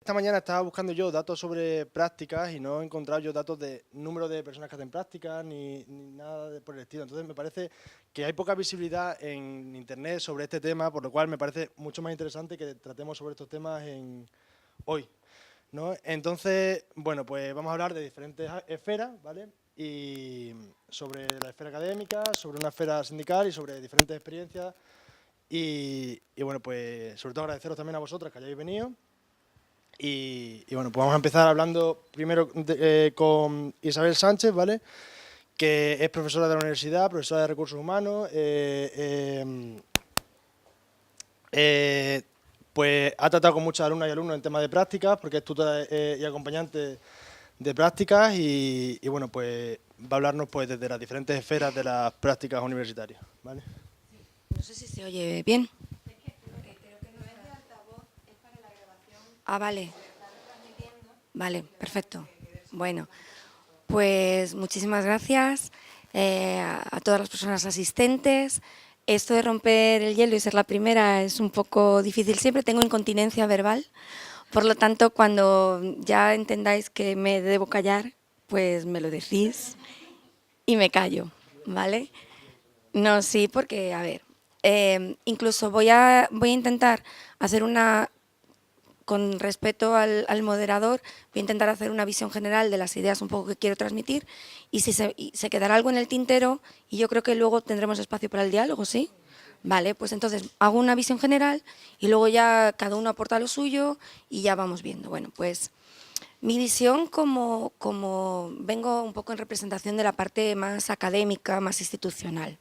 Esta mañana estaba buscando yo datos sobre prácticas y no he encontrado yo datos de número de personas que hacen prácticas ni nada por el estilo. Entonces me parece que hay poca visibilidad en Internet sobre este tema, por lo cual me parece mucho más interesante que tratemos sobre estos temas hoy, ¿no? Entonces, bueno, pues vamos a hablar de diferentes esferas, ¿vale? Y sobre la esfera académica, sobre una esfera sindical y sobre diferentes experiencias. Y bueno, pues sobre todo agradeceros también a vosotras que hayáis venido. Y bueno, pues vamos a empezar hablando primero con Isabel Sánchez, ¿vale? Que es profesora de la universidad, profesora de recursos humanos, pues ha tratado con muchas alumnas y alumnos en temas de prácticas, porque es tutora y acompañante de prácticas y bueno, pues va a hablarnos pues desde las diferentes esferas de las prácticas universitarias, ¿vale? No sé si se oye bien. Ah, vale. Vale, perfecto. Bueno, pues muchísimas gracias a todas las personas asistentes. Esto de romper el hielo y ser la primera es un poco difícil siempre. Tengo incontinencia verbal, por lo tanto, cuando ya entendáis que me debo callar, pues me lo decís y me callo, ¿vale? No, sí, porque, a ver, incluso voy a intentar hacer una, con respeto al moderador, voy a intentar hacer una visión general de las ideas un poco que quiero transmitir y si se quedará algo en el tintero y yo creo que luego tendremos espacio para el diálogo, ¿sí? Vale, pues entonces hago una visión general y luego ya cada uno aporta lo suyo y ya vamos viendo. Bueno, pues mi visión como vengo un poco en representación de la parte más académica, más institucional.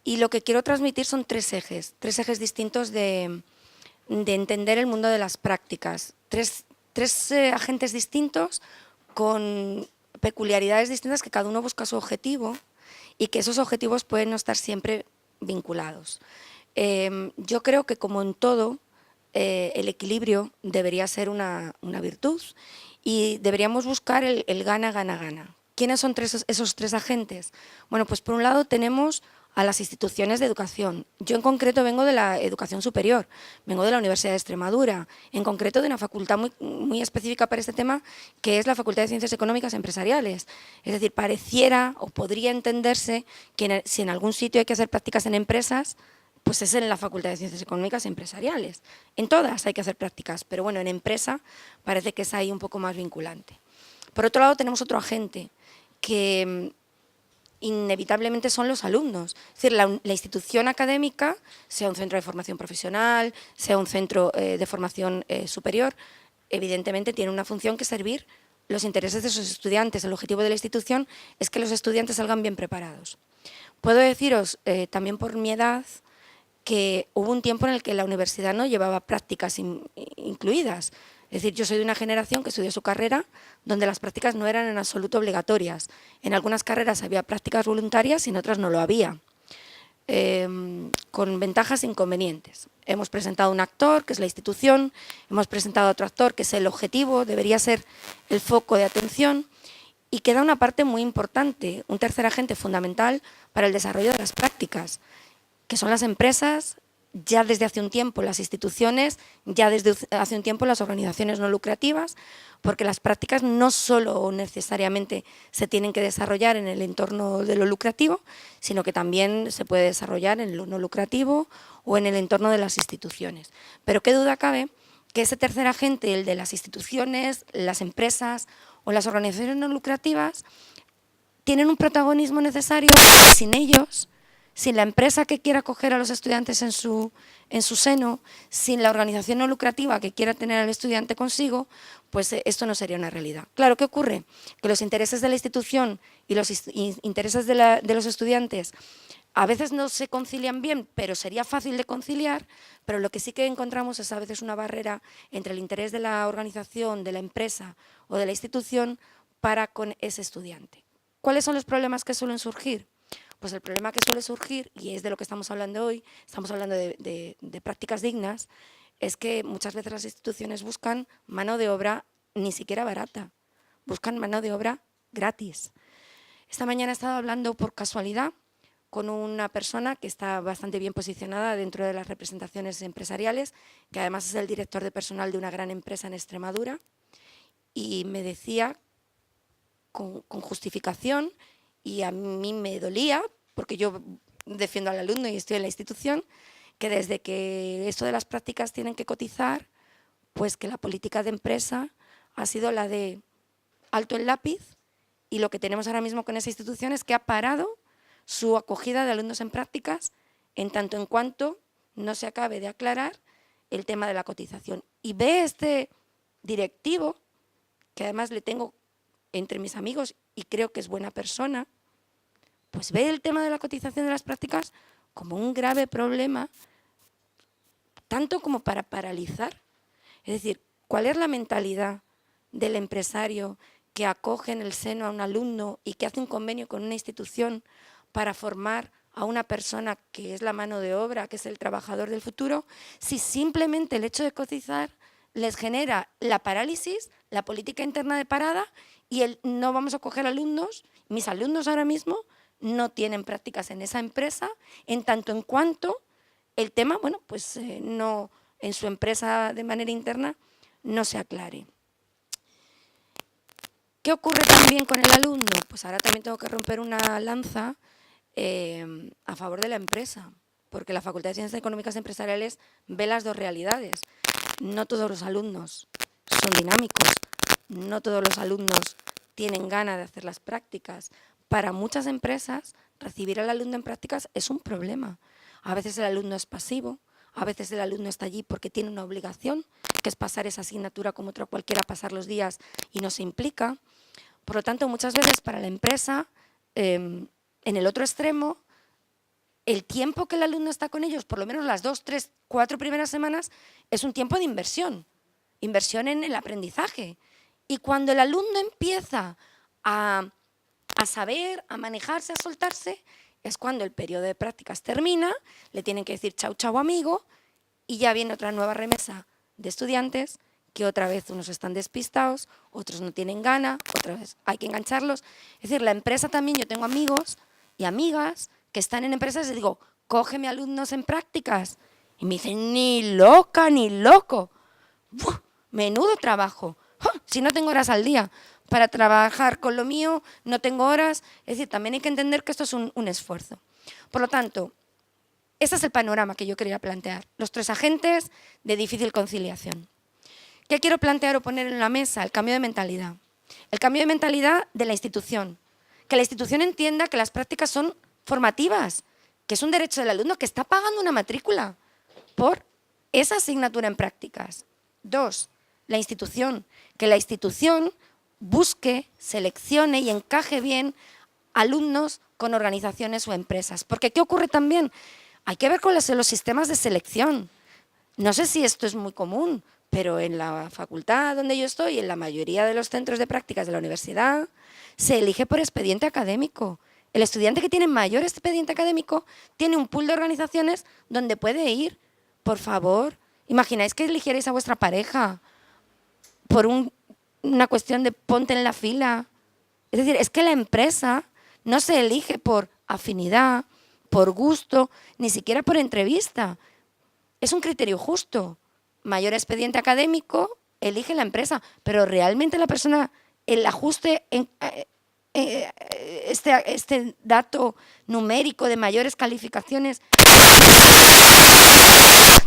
Y lo que quiero transmitir son tres ejes distintos de entender el mundo de las prácticas. Tres agentes distintos con peculiaridades distintas que cada uno busca su objetivo y que esos objetivos pueden no estar siempre vinculados. Yo creo que como en todo, el equilibrio debería ser una virtud y deberíamos buscar el gana, gana, gana. ¿Quiénes son esos tres agentes? Bueno, pues por un lado tenemos a las instituciones de educación. Yo en concreto vengo de la educación superior, vengo de la Universidad de Extremadura, en concreto de una facultad muy específica para este tema, que es la Facultad de Ciencias Económicas Empresariales. Es decir, pareciera o podría entenderse que si en algún sitio hay que hacer prácticas en empresas, pues es en la Facultad de Ciencias Económicas Empresariales. En todas hay que hacer prácticas, pero bueno, en empresa parece que es ahí un poco más vinculante. Por otro lado, tenemos otro agente que inevitablemente son los alumnos. Es decir, la institución académica, sea un centro de formación profesional, sea un centro de formación superior, evidentemente tiene una función que servir los intereses de sus estudiantes. El objetivo de la institución es que los estudiantes salgan bien preparados. Puedo deciros, también por mi edad, que hubo un tiempo en el que la universidad no llevaba prácticas incluidas. Es decir, yo soy de una generación que estudió su carrera donde las prácticas no eran en absoluto obligatorias. En algunas carreras había prácticas voluntarias y en otras no lo había. Con ventajas e inconvenientes. Hemos presentado un actor, que es la institución, hemos presentado otro actor, que es el objetivo, debería ser el foco de atención, y queda una parte muy importante, un tercer agente fundamental para el desarrollo de las prácticas, que son las empresas, ya desde hace un tiempo las instituciones, ya desde hace un tiempo las organizaciones no lucrativas, porque las prácticas no solo necesariamente se tienen que desarrollar en el entorno de lo lucrativo, sino que también se puede desarrollar en lo no lucrativo o en el entorno de las instituciones. Pero qué duda cabe que ese tercer agente, el de las instituciones, las empresas o las organizaciones no lucrativas, tienen un protagonismo necesario y sin ellos, sin la empresa que quiera acoger a los estudiantes en su seno, sin la organización no lucrativa que quiera tener al estudiante consigo, pues esto no sería una realidad. Claro, ¿qué ocurre? Que los intereses de la institución y los intereses de los estudiantes a veces no se concilian bien, pero sería fácil de conciliar, pero lo que sí que encontramos es a veces una barrera entre el interés de la organización, de la empresa o de la institución para con ese estudiante. ¿Cuáles son los problemas que suelen surgir? Pues el problema que suele surgir, y es de lo que estamos hablando hoy, estamos hablando de prácticas dignas, es que muchas veces las instituciones buscan mano de obra ni siquiera barata, buscan mano de obra gratis. Esta mañana he estado hablando por casualidad con una persona que está bastante bien posicionada dentro de las representaciones empresariales, que además es el director de personal de una gran empresa en Extremadura, y me decía con justificación, y a mí me dolía, porque yo defiendo al alumno y estoy en la institución, que desde que esto de las prácticas tienen que cotizar, pues que la política de empresa ha sido la de alto el lápiz, y lo que tenemos ahora mismo con esa institución es que ha parado su acogida de alumnos en prácticas en tanto en cuanto no se acabe de aclarar el tema de la cotización. Y ve este directivo, que además le tengo entre mis amigos y creo que es buena persona, pues ve el tema de la cotización de las prácticas como un grave problema, tanto como para paralizar. Es decir, ¿cuál es la mentalidad del empresario que acoge en el seno a un alumno y que hace un convenio con una institución para formar a una persona que es la mano de obra, que es el trabajador del futuro, si simplemente el hecho de cotizar les genera la parálisis, la política interna de parada y el no vamos a coger alumnos? Mis alumnos ahora mismo no tienen prácticas en esa empresa, en tanto en cuanto el tema, bueno, pues no, en su empresa de manera interna no se aclare. ¿Qué ocurre también con el alumno? Pues ahora también tengo que romper una lanza a favor de la empresa, porque la Facultad de Ciencias Económicas y Empresariales ve las dos realidades. No todos los alumnos son dinámicos, no todos los alumnos tienen ganas de hacer las prácticas. Para muchas empresas, recibir al alumno en prácticas es un problema. A veces el alumno es pasivo, a veces el alumno está allí porque tiene una obligación, que es pasar esa asignatura como otra cualquiera, pasar los días y no se implica. Por lo tanto, muchas veces para la empresa, en el otro extremo, el tiempo que el alumno está con ellos, por lo menos las 2, 3, 4 primeras semanas, es un tiempo de inversión en el aprendizaje. Y cuando el alumno empieza a saber, a manejarse, a soltarse, es cuando el periodo de prácticas termina, le tienen que decir chau, chau, amigo, y ya viene otra nueva remesa de estudiantes que otra vez unos están despistados, otros no tienen gana, otra vez hay que engancharlos. Es decir, la empresa también, yo tengo amigos y amigas que están en empresas y digo, cógeme alumnos en prácticas. Y me dicen, ni loca, ni loco. ¡Uf! Menudo trabajo. ¡Oh! Si no tengo horas al día para trabajar con lo mío, no tengo horas. Es decir, también hay que entender que esto es un esfuerzo. Por lo tanto, este es el panorama que yo quería plantear. Los 3 agentes de difícil conciliación. ¿Qué quiero plantear o poner en la mesa? El cambio de mentalidad. El cambio de mentalidad de la institución. Que la institución entienda que las prácticas son formativas, que es un derecho del alumno que está pagando una matrícula por esa asignatura en prácticas. 2, la institución. Que la institución busque, seleccione y encaje bien alumnos con organizaciones o empresas. Porque ¿qué ocurre también? Hay que ver con los sistemas de selección. No sé si esto es muy común, pero en la facultad donde yo estoy, en la mayoría de los centros de prácticas de la universidad, se elige por expediente académico. El estudiante que tiene mayor expediente académico tiene un pool de organizaciones donde puede ir. Por favor, ¿imagináis que eligierais a vuestra pareja por una cuestión de ponte en la fila? Es decir, es que la empresa no se elige por afinidad, por gusto, ni siquiera por entrevista. Es un criterio justo. Mayor expediente académico, elige la empresa, pero realmente la persona, el ajuste, este dato numérico de mayores calificaciones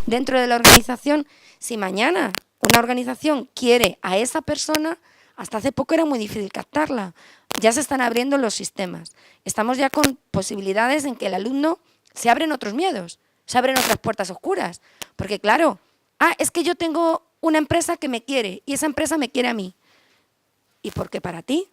dentro de la organización, si mañana una organización quiere a esa persona, hasta hace poco era muy difícil captarla. Ya se están abriendo los sistemas. Estamos ya con posibilidades en que el alumno se abren otros miedos, se abren otras puertas oscuras. Porque claro, es que yo tengo una empresa que me quiere y esa empresa me quiere a mí. ¿Y por qué para ti?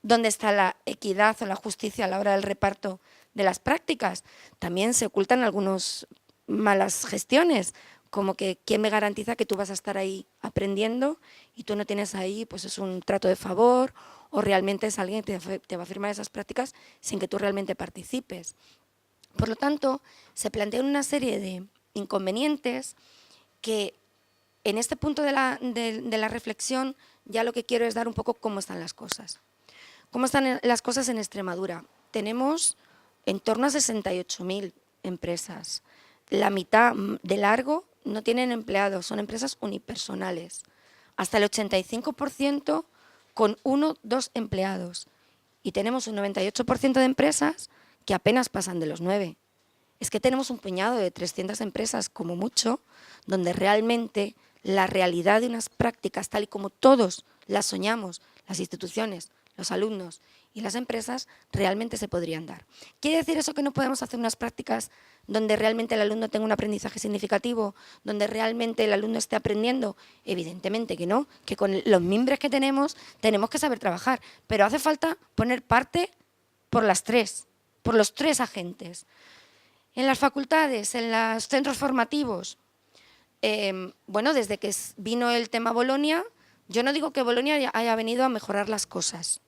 ¿Dónde está la equidad o la justicia a la hora del reparto de las prácticas? También se ocultan algunas malas gestiones, como que ¿quién me garantiza que tú vas a estar ahí aprendiendo y tú no tienes ahí, pues es un trato de favor o realmente es alguien que te va a firmar esas prácticas sin que tú realmente participes? Por lo tanto, se plantean una serie de inconvenientes que en este punto de la reflexión ya lo que quiero es dar un poco cómo están las cosas. ¿Cómo están las cosas en Extremadura? Tenemos en torno a 68.000 empresas. La mitad de largo no tienen empleados, son empresas unipersonales. Hasta el 85% con 1 o 2 empleados. Y tenemos un 98% de empresas que apenas pasan de los 9. Es que tenemos un puñado de 300 empresas, como mucho, donde realmente la realidad de unas prácticas, tal y como todos las soñamos, las instituciones, los alumnos y las empresas, realmente se podrían dar. ¿Quiere decir eso que no podemos hacer unas prácticas donde realmente el alumno tenga un aprendizaje significativo, donde realmente el alumno esté aprendiendo? Evidentemente que no, que con los mimbres que tenemos que saber trabajar, pero hace falta poner parte por los 3 agentes. En las facultades, en los centros formativos, bueno, desde que vino el tema Bolonia, yo no digo que Bolonia haya venido a mejorar las cosas.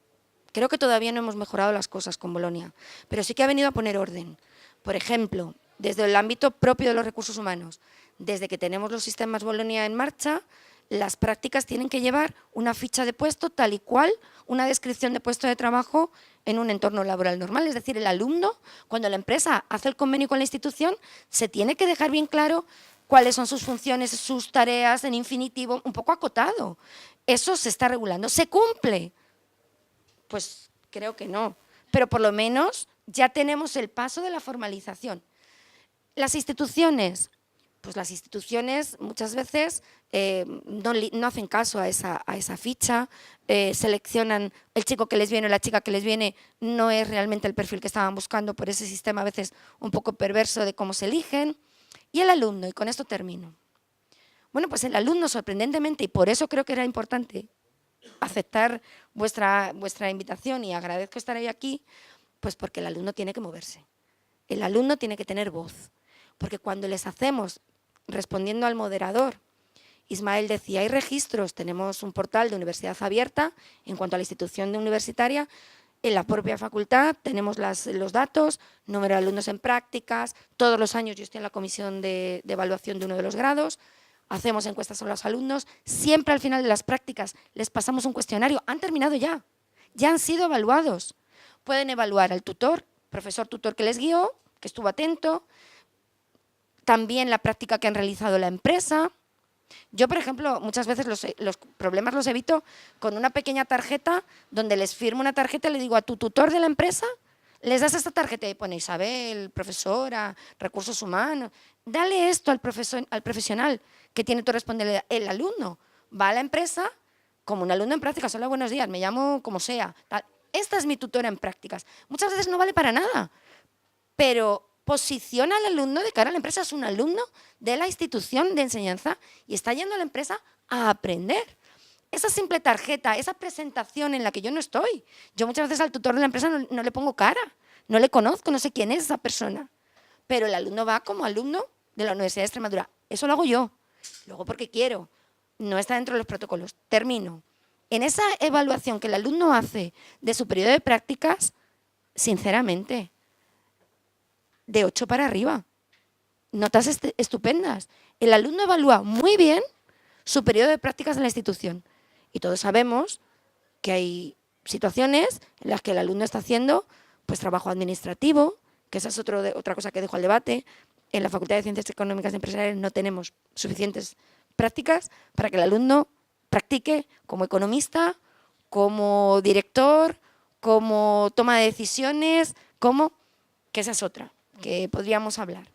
Creo que todavía no hemos mejorado las cosas con Bolonia, pero sí que ha venido a poner orden. Por ejemplo, desde el ámbito propio de los recursos humanos, desde que tenemos los sistemas Bolonia en marcha, las prácticas tienen que llevar una ficha de puesto tal y cual, una descripción de puesto de trabajo en un entorno laboral normal. Es decir, el alumno, cuando la empresa hace el convenio con la institución, se tiene que dejar bien claro cuáles son sus funciones, sus tareas en infinitivo, un poco acotado. Eso se está regulando. ¿Se cumple? Pues creo que no. Pero por lo menos ya tenemos el paso de la formalización. Las instituciones, pues las instituciones muchas veces no hacen caso a esa ficha, seleccionan el chico que les viene o la chica que les viene, no es realmente el perfil que estaban buscando por ese sistema a veces un poco perverso de cómo se eligen. Y el alumno, y con esto termino. Bueno, pues el alumno, sorprendentemente, y por eso creo que era importante aceptar vuestra invitación y agradezco estar hoy aquí, pues porque el alumno tiene que moverse. El alumno tiene que tener voz. Porque cuando les hacemos, respondiendo al moderador, Ismael decía, hay registros, tenemos un portal de universidad abierta en cuanto a la institución universitaria. En la propia facultad tenemos los datos, número de alumnos en prácticas, todos los años yo estoy en la comisión de evaluación de uno de los grados, hacemos encuestas a los alumnos, siempre al final de las prácticas les pasamos un cuestionario, han terminado ya han sido evaluados. Pueden evaluar al tutor, profesor tutor que les guió, que estuvo atento, también la práctica que han realizado la empresa. Yo, por ejemplo, muchas veces los problemas los evito con una pequeña tarjeta donde les firmo una tarjeta y le digo a tu tutor de la empresa, les das esta tarjeta y pone Isabel, profesora, recursos humanos, dale esto al profesional que tiene tu responsabilidad. El alumno va a la empresa como un alumno en prácticas, hola, buenos días, me llamo como sea. Tal. Esta es mi tutora en prácticas. Muchas veces no vale para nada, pero posiciona al alumno de cara a la empresa, es un alumno de la institución de enseñanza y está yendo a la empresa a aprender. Esa simple tarjeta, esa presentación en la que yo no estoy. Yo muchas veces al tutor de la empresa no le pongo cara, no le conozco, no sé quién es esa persona. Pero el alumno va como alumno de la Universidad de Extremadura. Eso lo hago yo, luego porque quiero, no está dentro de los protocolos. Termino. En esa evaluación que el alumno hace de su periodo de prácticas, sinceramente, de 8 para arriba. Notas estupendas. El alumno evalúa muy bien su periodo de prácticas en la institución. Y todos sabemos que hay situaciones en las que el alumno está haciendo pues, trabajo administrativo, que esa es otra cosa que dejo al debate. En la Facultad de Ciencias Económicas y Empresariales no tenemos suficientes prácticas para que el alumno practique como economista, como director, como toma de decisiones, que esa es otra que podríamos hablar.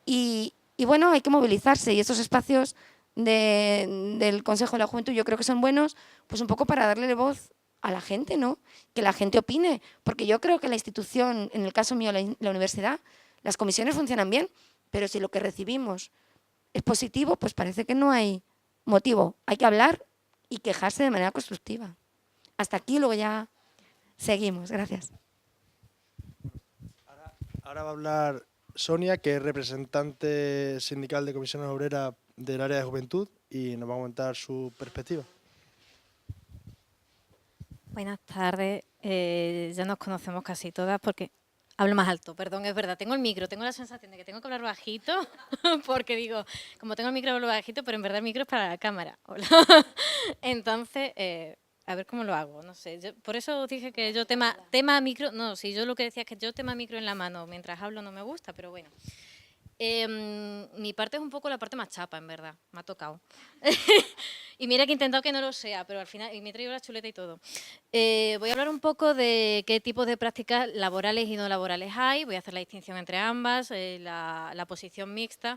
Y bueno, hay que movilizarse y esos espacios del Consejo de la Juventud yo creo que son buenos, pues un poco para darle voz a la gente, ¿no? Que la gente opine, porque yo creo que la institución, en el caso mío la universidad, las comisiones funcionan bien, pero si lo que recibimos es positivo, pues parece que no hay motivo. Hay que hablar y quejarse de manera constructiva. Hasta aquí, luego ya seguimos. Gracias. Ahora va a hablar Sonia, que es representante sindical de Comisiones Obreras del área de juventud y nos va a comentar su perspectiva. Buenas tardes. Ya nos conocemos casi todas porque... Hablo más alto, perdón, es verdad. Tengo el micro, tengo la sensación de que tengo que hablar bajito porque digo, como tengo el micro hablo bajito, pero en verdad el micro es para la cámara. Hola. Entonces, a ver cómo lo hago, no sé. Por eso os dije que yo tema micro, no, si yo lo que decía es que yo tema micro en la mano mientras hablo no me gusta, pero bueno. Mi parte es un poco la parte más chapa, en verdad, me ha tocado. Y mira que he intentado que no lo sea, pero al final, y me he traído la chuleta y todo. Voy a hablar un poco de qué tipos de prácticas laborales y no laborales hay, voy a hacer la distinción entre ambas, la posición mixta.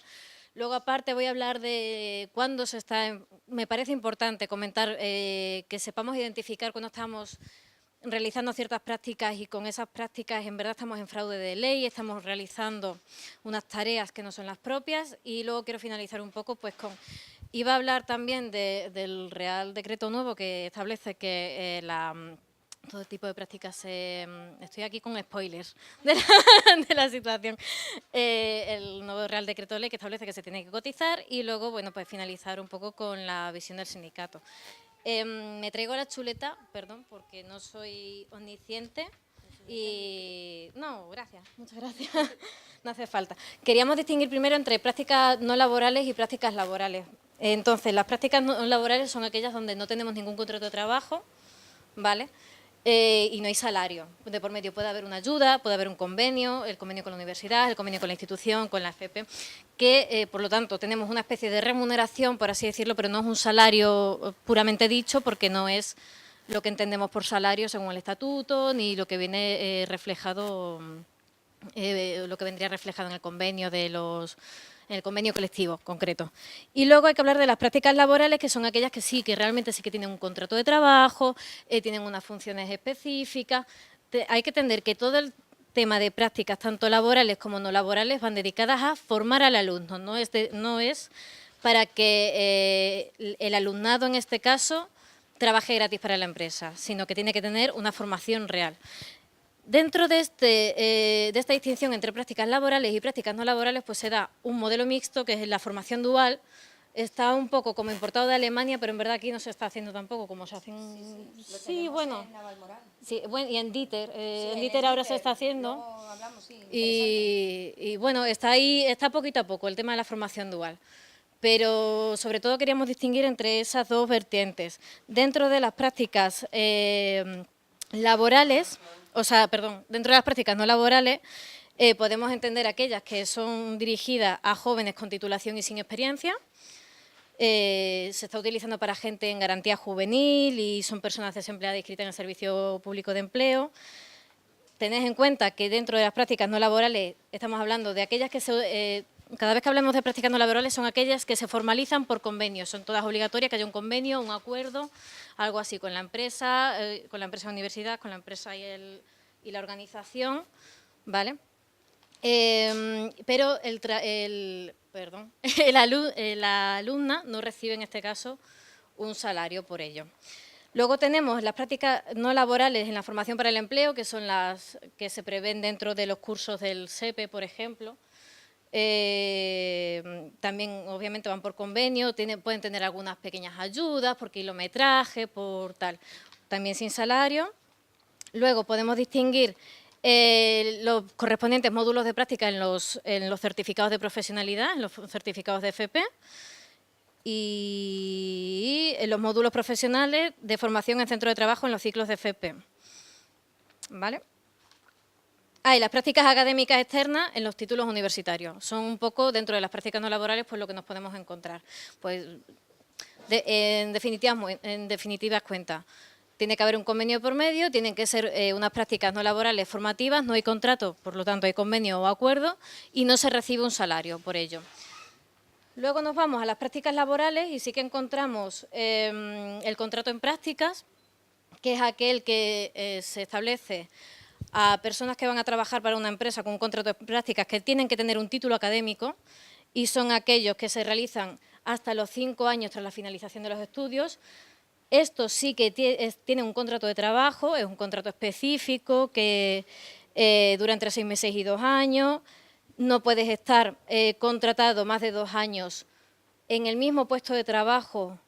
Luego, aparte, voy a hablar de cuándo se está... Me parece importante comentar que sepamos identificar cuando estamos realizando ciertas prácticas y con esas prácticas en verdad estamos en fraude de ley, estamos realizando unas tareas que no son las propias. Y luego quiero finalizar un poco pues con... Iba a hablar también del Real Decreto nuevo que establece que todo tipo de prácticas, estoy aquí con spoilers de la situación, el nuevo Real Decreto Ley que establece que se tiene que cotizar y luego, bueno, pues finalizar un poco con la visión del sindicato. Me traigo la chuleta, perdón, porque no soy omnisciente y... No, gracias, muchas gracias, no hace falta. Queríamos distinguir primero entre prácticas no laborales y prácticas laborales. Entonces, las prácticas no laborales son aquellas donde no tenemos ningún contrato de trabajo, ¿vale? Y no hay salario. De por medio puede haber una ayuda, puede haber un convenio, el convenio con la universidad, el convenio con la institución, con la FP, que por lo tanto tenemos una especie de remuneración, por así decirlo, pero no es un salario puramente dicho porque no es lo que entendemos por salario según el estatuto, ni lo que viene reflejado, lo que vendría reflejado en el convenio en el convenio colectivo concreto. Y luego hay que hablar de las prácticas laborales, que son aquellas que sí, que realmente sí que tienen un contrato de trabajo, tienen unas funciones específicas. Hay que entender que todo el tema de prácticas, tanto laborales como no laborales, van dedicadas a formar al alumno, no es para que el alumnado, en este caso, trabaje gratis para la empresa, sino que tiene que tener una formación real. Dentro de esta distinción entre prácticas laborales y prácticas no laborales, pues se da un modelo mixto, que es la formación dual. Está un poco como importado de Alemania, pero en verdad aquí no se está haciendo tampoco como se hacen... Sí, bueno. Sí, bueno, y en Dieter, en Dieter ahora se está haciendo. Y bueno, está ahí, está poquito a poco el tema de la formación dual. Pero sobre todo queríamos distinguir entre esas dos vertientes. Dentro de las prácticas laborales, dentro de las prácticas no laborales, podemos entender aquellas que son dirigidas a jóvenes con titulación y sin experiencia. Se está utilizando para gente en garantía juvenil y son personas desempleadas inscritas en el Servicio Público de Empleo. Tened en cuenta que dentro de las prácticas no laborales estamos hablando de aquellas que cada vez que hablamos de prácticas no laborales son aquellas que se formalizan por convenio, son todas obligatorias, que haya un convenio, un acuerdo, algo así con la empresa universidad, con la empresa y la organización, ¿vale? Pero la alumna no recibe en este caso un salario por ello. Luego tenemos las prácticas no laborales en la formación para el empleo, que son las que se prevén dentro de los cursos del SEPE, por ejemplo. También, obviamente, van por convenio, pueden tener algunas pequeñas ayudas por kilometraje, por tal, también sin salario. Luego podemos distinguir los correspondientes módulos de práctica en los certificados de profesionalidad, en los certificados de FP, y en los módulos profesionales de formación en centro de trabajo en los ciclos de FP. ¿Vale? Y las prácticas académicas externas en los títulos universitarios. Son un poco, dentro de las prácticas no laborales, pues lo que nos podemos encontrar. Pues, en definitivas cuentas, tiene que haber un convenio por medio, tienen que ser unas prácticas no laborales formativas, no hay contrato, por lo tanto hay convenio o acuerdo, y no se recibe un salario por ello. Luego nos vamos a las prácticas laborales y sí que encontramos el contrato en prácticas, que es aquel que se establece a personas que van a trabajar para una empresa con un contrato de prácticas que tienen que tener un título académico y son aquellos que se realizan hasta los 5 años tras la finalización de los estudios. Esto sí que tiene un contrato de trabajo, es un contrato específico que dura entre 6 meses y 2 años. No puedes estar contratado más de 2 años en el mismo puesto de trabajo,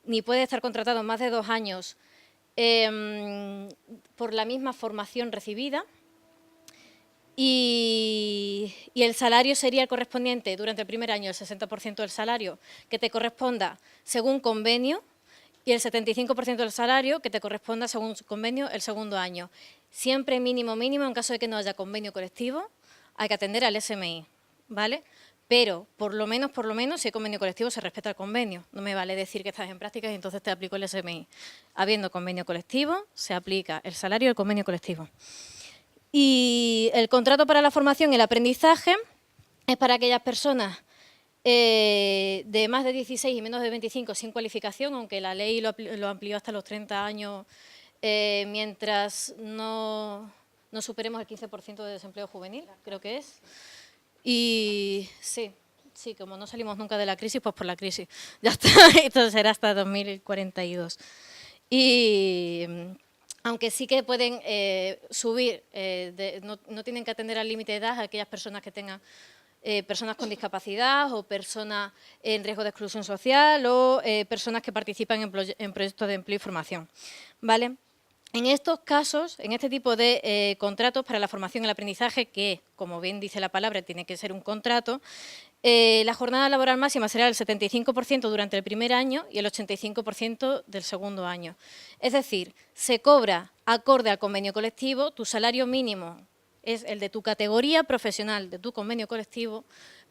ni puedes estar contratado más de 2 años por la misma formación recibida, y el salario sería el correspondiente durante el primer año, el 60% del salario que te corresponda según convenio, y el 75% del salario que te corresponda según su convenio el segundo año. Siempre mínimo, en caso de que no haya convenio colectivo, hay que atender al SMI, ¿vale? Pero, por lo menos, si hay convenio colectivo, se respeta el convenio. No me vale decir que estás en prácticas y entonces te aplico el SMI. Habiendo convenio colectivo, se aplica el salario del convenio colectivo. Y el contrato para la formación y el aprendizaje es para aquellas personas de más de 16 y menos de 25 sin cualificación, aunque la ley lo amplió hasta los 30 años, mientras no superemos el 15% de desempleo juvenil, creo que es. Y sí, como no salimos nunca de la crisis, pues por la crisis. Ya está, esto será hasta 2042. Y aunque sí que pueden subir, no tienen que atender al límite de edad a aquellas personas que tengan personas con discapacidad o personas en riesgo de exclusión social o personas que participan en proyectos de empleo y formación, ¿vale? En estos casos, en este tipo de contratos para la formación y el aprendizaje, que, como bien dice la palabra, tiene que ser un contrato, la jornada laboral máxima será el 75% durante el primer año y el 85% del segundo año. Es decir, se cobra acorde al convenio colectivo, tu salario mínimo es el de tu categoría profesional, de tu convenio colectivo,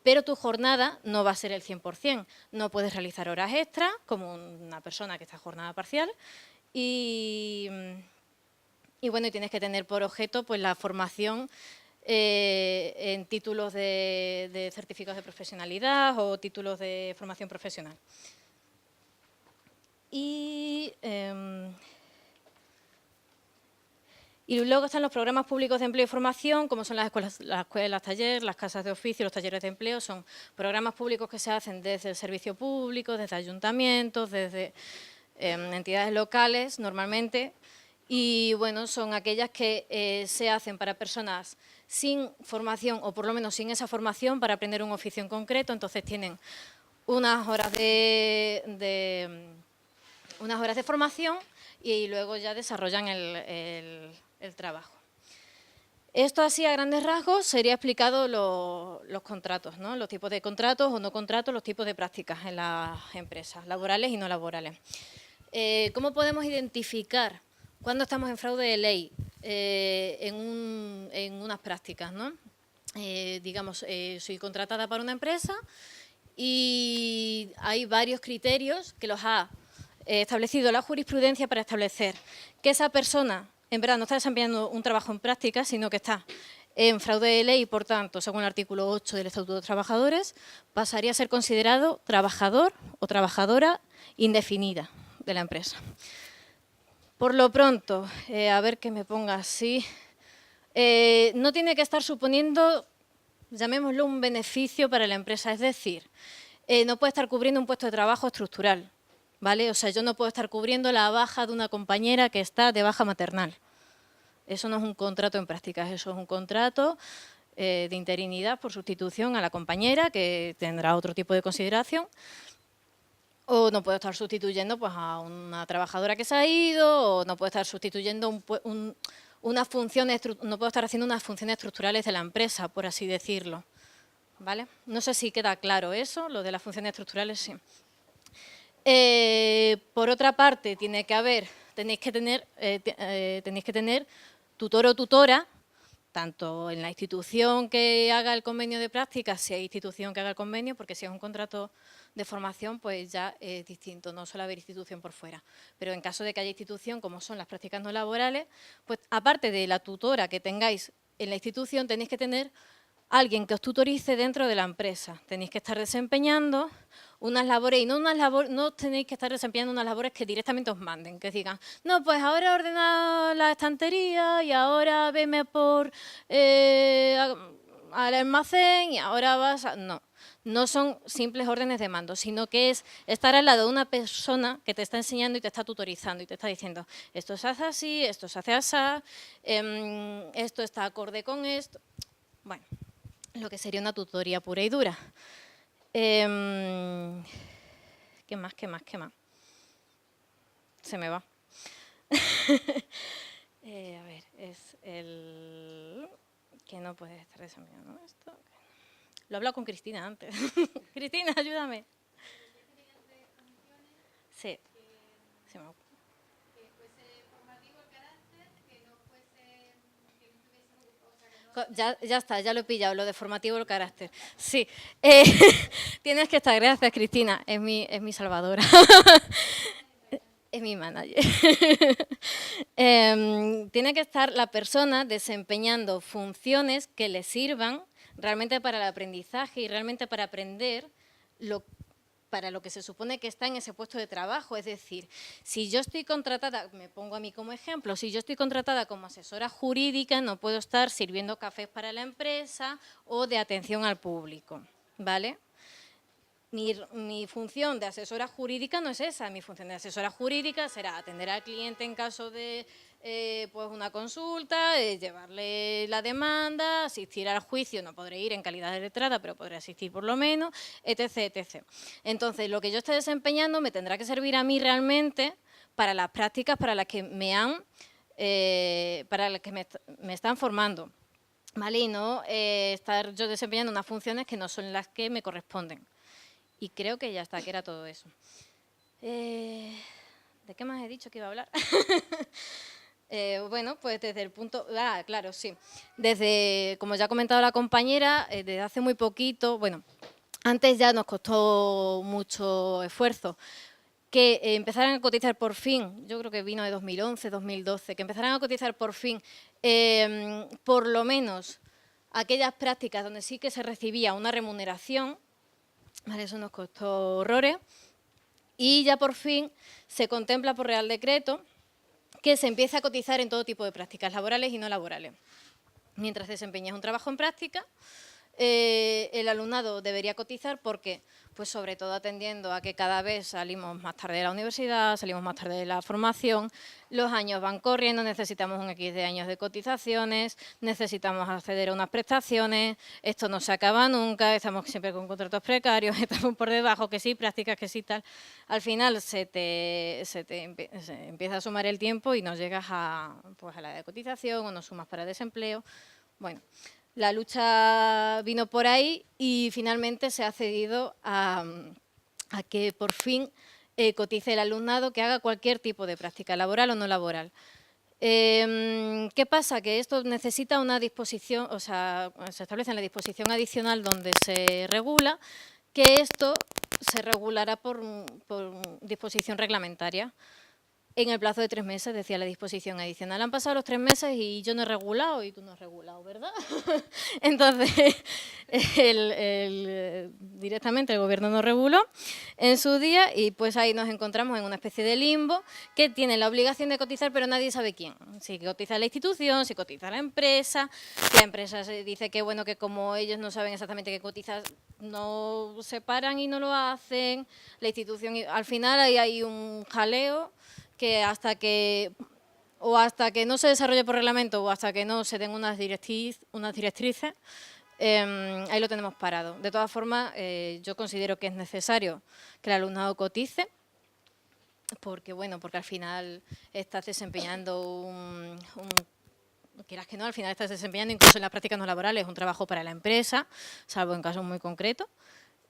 pero tu jornada no va a ser el 100%. No puedes realizar horas extras, como una persona que está en jornada parcial, y bueno, y tienes que tener por objeto pues la formación en títulos de certificados de profesionalidad o títulos de formación profesional. Y luego están los programas públicos de empleo y formación, como son las escuelas taller, las casas de oficio, los talleres de empleo. Son programas públicos que se hacen desde el servicio público, desde ayuntamientos, desde entidades locales, normalmente. Y bueno, son aquellas que se hacen para personas sin formación o por lo menos sin esa formación para aprender un oficio en concreto. Entonces tienen unas horas de formación y luego ya desarrollan el trabajo. Esto así a grandes rasgos sería explicado los contratos, ¿no? Los tipos de contratos o no contratos, los tipos de prácticas en las empresas, laborales y no laborales. ¿Cómo podemos identificar cuando estamos en fraude de ley en unas prácticas, ¿no? Digamos, soy contratada para una empresa y hay varios criterios que los ha establecido la jurisprudencia para establecer que esa persona en verdad no está desempeñando un trabajo en práctica, sino que está en fraude de ley y, por tanto, según el artículo 8 del Estatuto de los Trabajadores, pasaría a ser considerado trabajador o trabajadora indefinida de la empresa. Por lo pronto, a ver que me ponga así, no tiene que estar suponiendo, llamémoslo, un beneficio para la empresa, es decir, no puede estar cubriendo un puesto de trabajo estructural, ¿vale? O sea, yo no puedo estar cubriendo la baja de una compañera que está de baja maternal. Eso no es un contrato en prácticas, eso es un contrato de interinidad por sustitución a la compañera, que tendrá otro tipo de consideración. O no puedo estar sustituyendo pues, a una trabajadora que se ha ido, o no puedo estar sustituyendo unas funciones, no puedo estar haciendo unas funciones estructurales de la empresa, por así decirlo, ¿vale? No sé si queda claro eso, lo de las funciones estructurales, sí. Por otra parte, tenéis que tener tutor o tutora, tanto en la institución que haga el convenio de prácticas, si hay institución que haga el convenio, porque si es un contrato de formación, pues ya es distinto, no suele haber institución por fuera. Pero en caso de que haya institución, como son las prácticas no laborales, pues aparte de la tutora que tengáis en la institución, tenéis que tener alguien que os tutorice dentro de la empresa. Tenéis que estar desempeñando unas labores, y no tenéis que estar desempeñando unas labores que directamente os manden, que digan, no, pues ahora he ordenado la estantería y ahora veme por al almacén y ahora vas a... No son simples órdenes de mando, sino que es estar al lado de una persona que te está enseñando y te está tutorizando y te está diciendo, esto se hace así, esto se hace así, esto está acorde con esto. Bueno, lo que sería una tutoría pura y dura. ¿Qué más? Se me va. A ver, es el que no puede estar desempeñando esto. Lo he hablado con Cristina antes. Cristina, ayúdame. Sí. se me ocurre. Ya está, ya lo he pillado, lo de formativo el carácter. Sí, tienes que estar, gracias Cristina, es mi salvadora, es mi manager. Tiene que estar la persona desempeñando funciones que le sirvan realmente para el aprendizaje y realmente para aprender para lo que se supone que está en ese puesto de trabajo. Es decir, si yo estoy contratada, me pongo a mí como ejemplo, si yo estoy contratada como asesora jurídica, no puedo estar sirviendo cafés para la empresa o de atención al público, ¿vale? Mi función de asesora jurídica no es esa. Mi función de asesora jurídica será atender al cliente en caso de pues una consulta, llevarle la demanda, asistir al juicio. No podré ir en calidad de letrada, pero podré asistir por lo menos, etc, etc. Entonces, lo que yo esté desempeñando me tendrá que servir a mí realmente para las prácticas para las que me están formando, ¿vale? Y no estar yo desempeñando unas funciones que no son las que me corresponden. Y creo que ya está, que era todo eso. ¿De qué más he dicho que iba a hablar? Bueno, pues desde el punto... claro, sí. Desde, como ya ha comentado la compañera, desde hace muy poquito, bueno, antes ya nos costó mucho esfuerzo que empezaran a cotizar por fin, yo creo que vino de 2011, 2012, que empezaran a cotizar por fin, por lo menos aquellas prácticas donde sí que se recibía una remuneración. Vale, eso nos costó horrores y ya por fin se contempla por Real Decreto que se empiece a cotizar en todo tipo de prácticas laborales y no laborales. Mientras desempeñas un trabajo en práctica, el alumnado debería cotizar porque, pues sobre todo atendiendo a que cada vez salimos más tarde de la universidad, salimos más tarde de la formación, los años van corriendo, necesitamos un X de años de cotizaciones, necesitamos acceder a unas prestaciones, esto no se acaba nunca, estamos siempre con contratos precarios, estamos por debajo, que sí, prácticas, que sí, tal. Al final se empieza a sumar el tiempo y no llegas pues a la de cotización o no sumas para desempleo. Bueno, la lucha vino por ahí y finalmente se ha cedido a que por fin cotice el alumnado que haga cualquier tipo de práctica laboral o no laboral. ¿Qué pasa? Que esto necesita una disposición, o sea, se establece en la disposición adicional donde se regula que esto se regulará por disposición reglamentaria. En el plazo de 3 meses, decía la disposición adicional. Han pasado los 3 meses y yo no he regulado y tú no has regulado, ¿verdad? Entonces, directamente el gobierno no reguló en su día y pues ahí nos encontramos en una especie de limbo que tiene la obligación de cotizar, pero nadie sabe quién. Si cotiza la institución, si cotiza la empresa se dice que bueno, que como ellos no saben exactamente qué cotizar, no se paran y no lo hacen. La institución, al final ahí hay un jaleo que hasta que no se desarrolle por reglamento o hasta que no se den unas directrices, ahí lo tenemos parado. De todas formas, yo considero que es necesario que el alumnado cotice, porque al final estás desempeñando quieras que no, al final estás desempeñando incluso en las prácticas no laborales un trabajo para la empresa, salvo en casos muy concretos.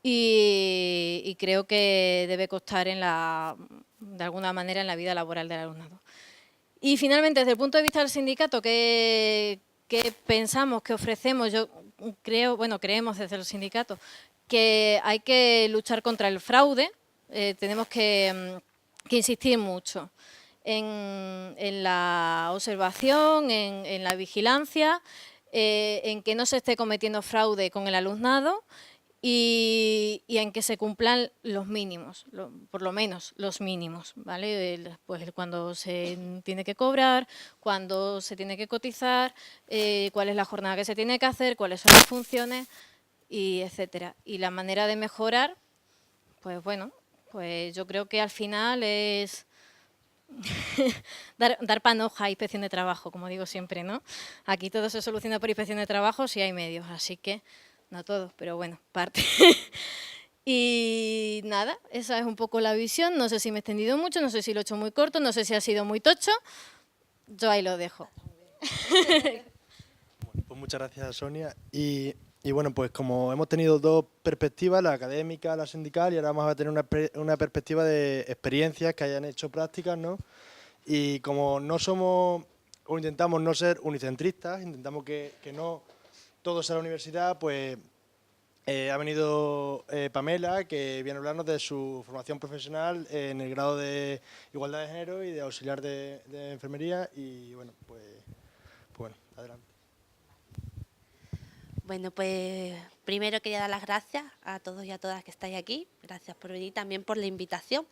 Y creo que debe constar de alguna manera en la vida laboral del alumnado. Y finalmente, desde el punto de vista del sindicato, ¿qué pensamos, qué ofrecemos? Yo creemos desde el sindicato que hay que luchar contra el fraude, tenemos que insistir mucho en la observación, en la vigilancia, en que no se esté cometiendo fraude con el alumnado, y en que se cumplan los mínimos, por lo menos los mínimos, ¿vale? Pues cuando se tiene que cobrar, cuando se tiene que cotizar, cuál es la jornada que se tiene que hacer, cuáles son las funciones, y etcétera. Y la manera de mejorar, pues yo creo que al final es dar panoja a inspección de trabajo, como digo siempre, ¿no? Aquí todo se soluciona por inspección de trabajo si hay medios, así que no todo, pero bueno, parte. Y nada, esa es un poco la visión. No sé si me he extendido mucho, no sé si lo he hecho muy corto, no sé si ha sido muy tocho. Yo ahí lo dejo. Bueno, pues muchas gracias, Sonia. Y Y bueno, pues como hemos tenido dos perspectivas, la académica, la sindical, y ahora vamos a tener una perspectiva de experiencias que hayan hecho prácticas, ¿no? Y como no somos, o intentamos no ser unicentristas, intentamos que no todo sea la universidad, pues ha venido Pamela, que viene a hablarnos de su formación profesional en el grado de Igualdad de Género y de auxiliar de enfermería. Y bueno, pues bueno, adelante. Bueno, pues primero quería dar las gracias a todos y a todas que estáis aquí. Gracias por venir, también por la invitación.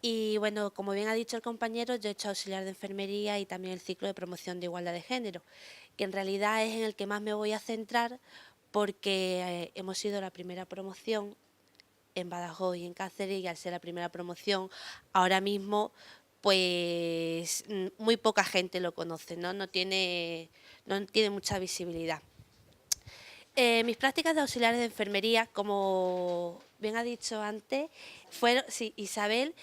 Y bueno, como bien ha dicho el compañero, yo he hecho auxiliar de enfermería y también el ciclo de promoción de igualdad de género, que en realidad es en el que más me voy a centrar porque hemos sido la primera promoción en Badajoz y en Cáceres, y al ser la primera promoción, ahora mismo pues muy poca gente lo conoce, ¿no? No tiene mucha visibilidad. Mis prácticas de auxiliares de enfermería, como bien ha dicho antes, fueron, sí, Isabel,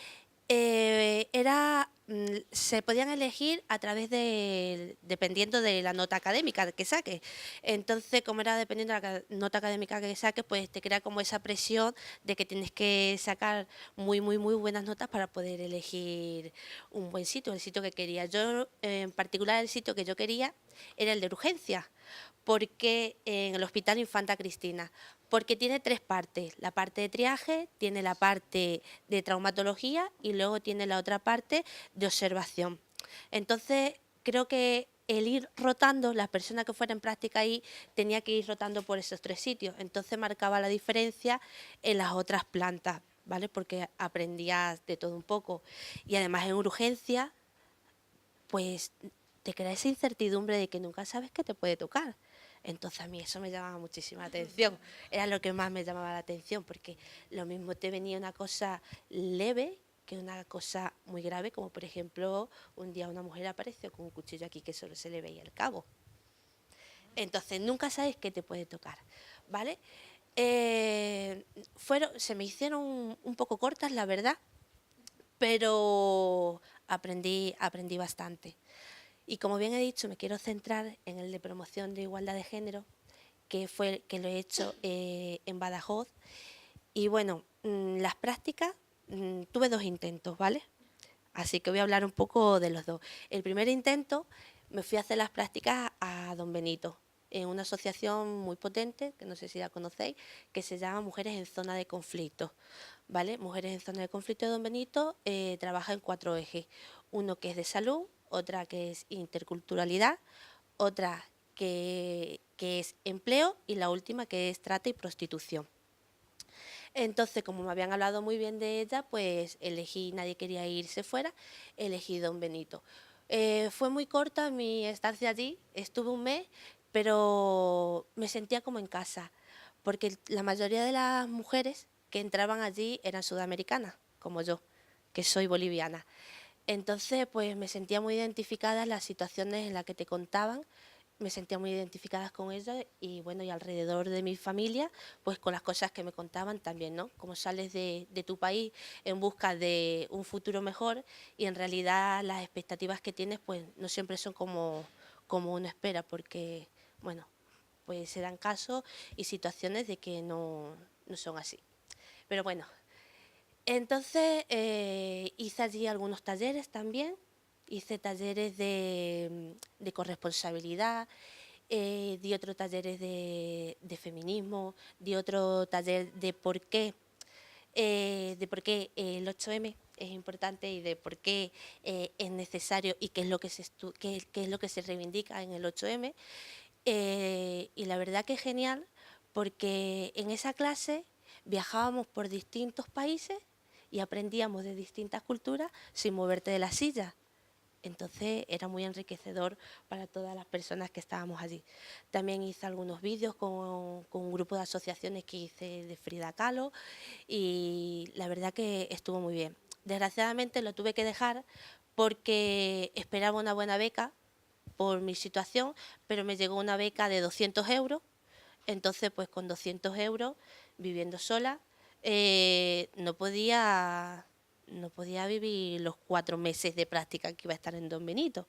se podían elegir a través dependiendo de la nota académica que saques. Entonces, como era dependiendo de la nota académica que saques, pues te crea como esa presión de que tienes que sacar muy, muy, muy buenas notas para poder elegir un buen sitio, el sitio que quería. Yo, en particular, el sitio que yo quería era el de urgencia, porque en el Hospital Infanta Cristina, porque tiene tres partes: la parte de triaje, tiene la parte de traumatología y luego tiene la otra parte de observación. Entonces, creo que el ir rotando, las personas que fueran en práctica ahí, tenía que ir rotando por esos tres sitios. Entonces marcaba la diferencia en las otras plantas, ¿vale? Porque aprendías de todo un poco. Y además en urgencia, pues te crea esa incertidumbre de que nunca sabes qué te puede tocar. Entonces a mí eso me llamaba muchísima atención, era lo que más me llamaba la atención, porque lo mismo te venía una cosa leve que una cosa muy grave, como por ejemplo un día una mujer apareció con un cuchillo aquí que solo se le veía el cabo. Entonces nunca sabes qué te puede tocar, ¿vale? Se me hicieron un poco cortas, la verdad, pero aprendí bastante. Y como bien he dicho, me quiero centrar en el de promoción de igualdad de género, que lo he hecho en Badajoz. Y bueno, las prácticas, tuve dos intentos, ¿vale? Así que voy a hablar un poco de los dos. El primer intento me fui a hacer las prácticas a Don Benito, en una asociación muy potente, que no sé si la conocéis, que se llama Mujeres en Zona de Conflicto, ¿vale? Mujeres en Zona de Conflicto de Don Benito trabaja en 4 ejes. Uno que es de salud, otra que es interculturalidad, otra que es empleo y la última que es trata y prostitución. Entonces, como me habían hablado muy bien de ella, pues elegí, nadie quería irse fuera, elegí Don Benito. Fue muy corta mi estancia allí, estuve un mes, pero me sentía como en casa, porque la mayoría de las mujeres que entraban allí eran sudamericanas, como yo, que soy boliviana. Entonces, pues me sentía muy identificada en las situaciones en las que te contaban, me sentía muy identificada con ellas y bueno, y alrededor de mi familia, pues con las cosas que me contaban también, ¿no? Como sales de tu país en busca de un futuro mejor y en realidad las expectativas que tienes pues no siempre son como uno espera, porque bueno, pues se dan casos y situaciones de que no son así. Pero bueno, entonces hice allí algunos talleres también, hice talleres de corresponsabilidad, di otros talleres de feminismo, di otro taller de por qué el 8M es importante y de por qué es necesario y qué es lo que qué es lo que se reivindica en el 8M. Y la verdad que es genial, porque en esa clase viajábamos por distintos países y aprendíamos de distintas culturas sin moverte de la silla. Entonces era muy enriquecedor para todas las personas que estábamos allí. También hice algunos vídeos con un grupo de asociaciones que hice de Frida Kahlo y la verdad que estuvo muy bien. Desgraciadamente lo tuve que dejar porque esperaba una buena beca por mi situación, pero me llegó una beca de 200 euros. Entonces, pues con 200 euros, viviendo sola, no podía vivir los 4 meses de práctica que iba a estar en Don Benito.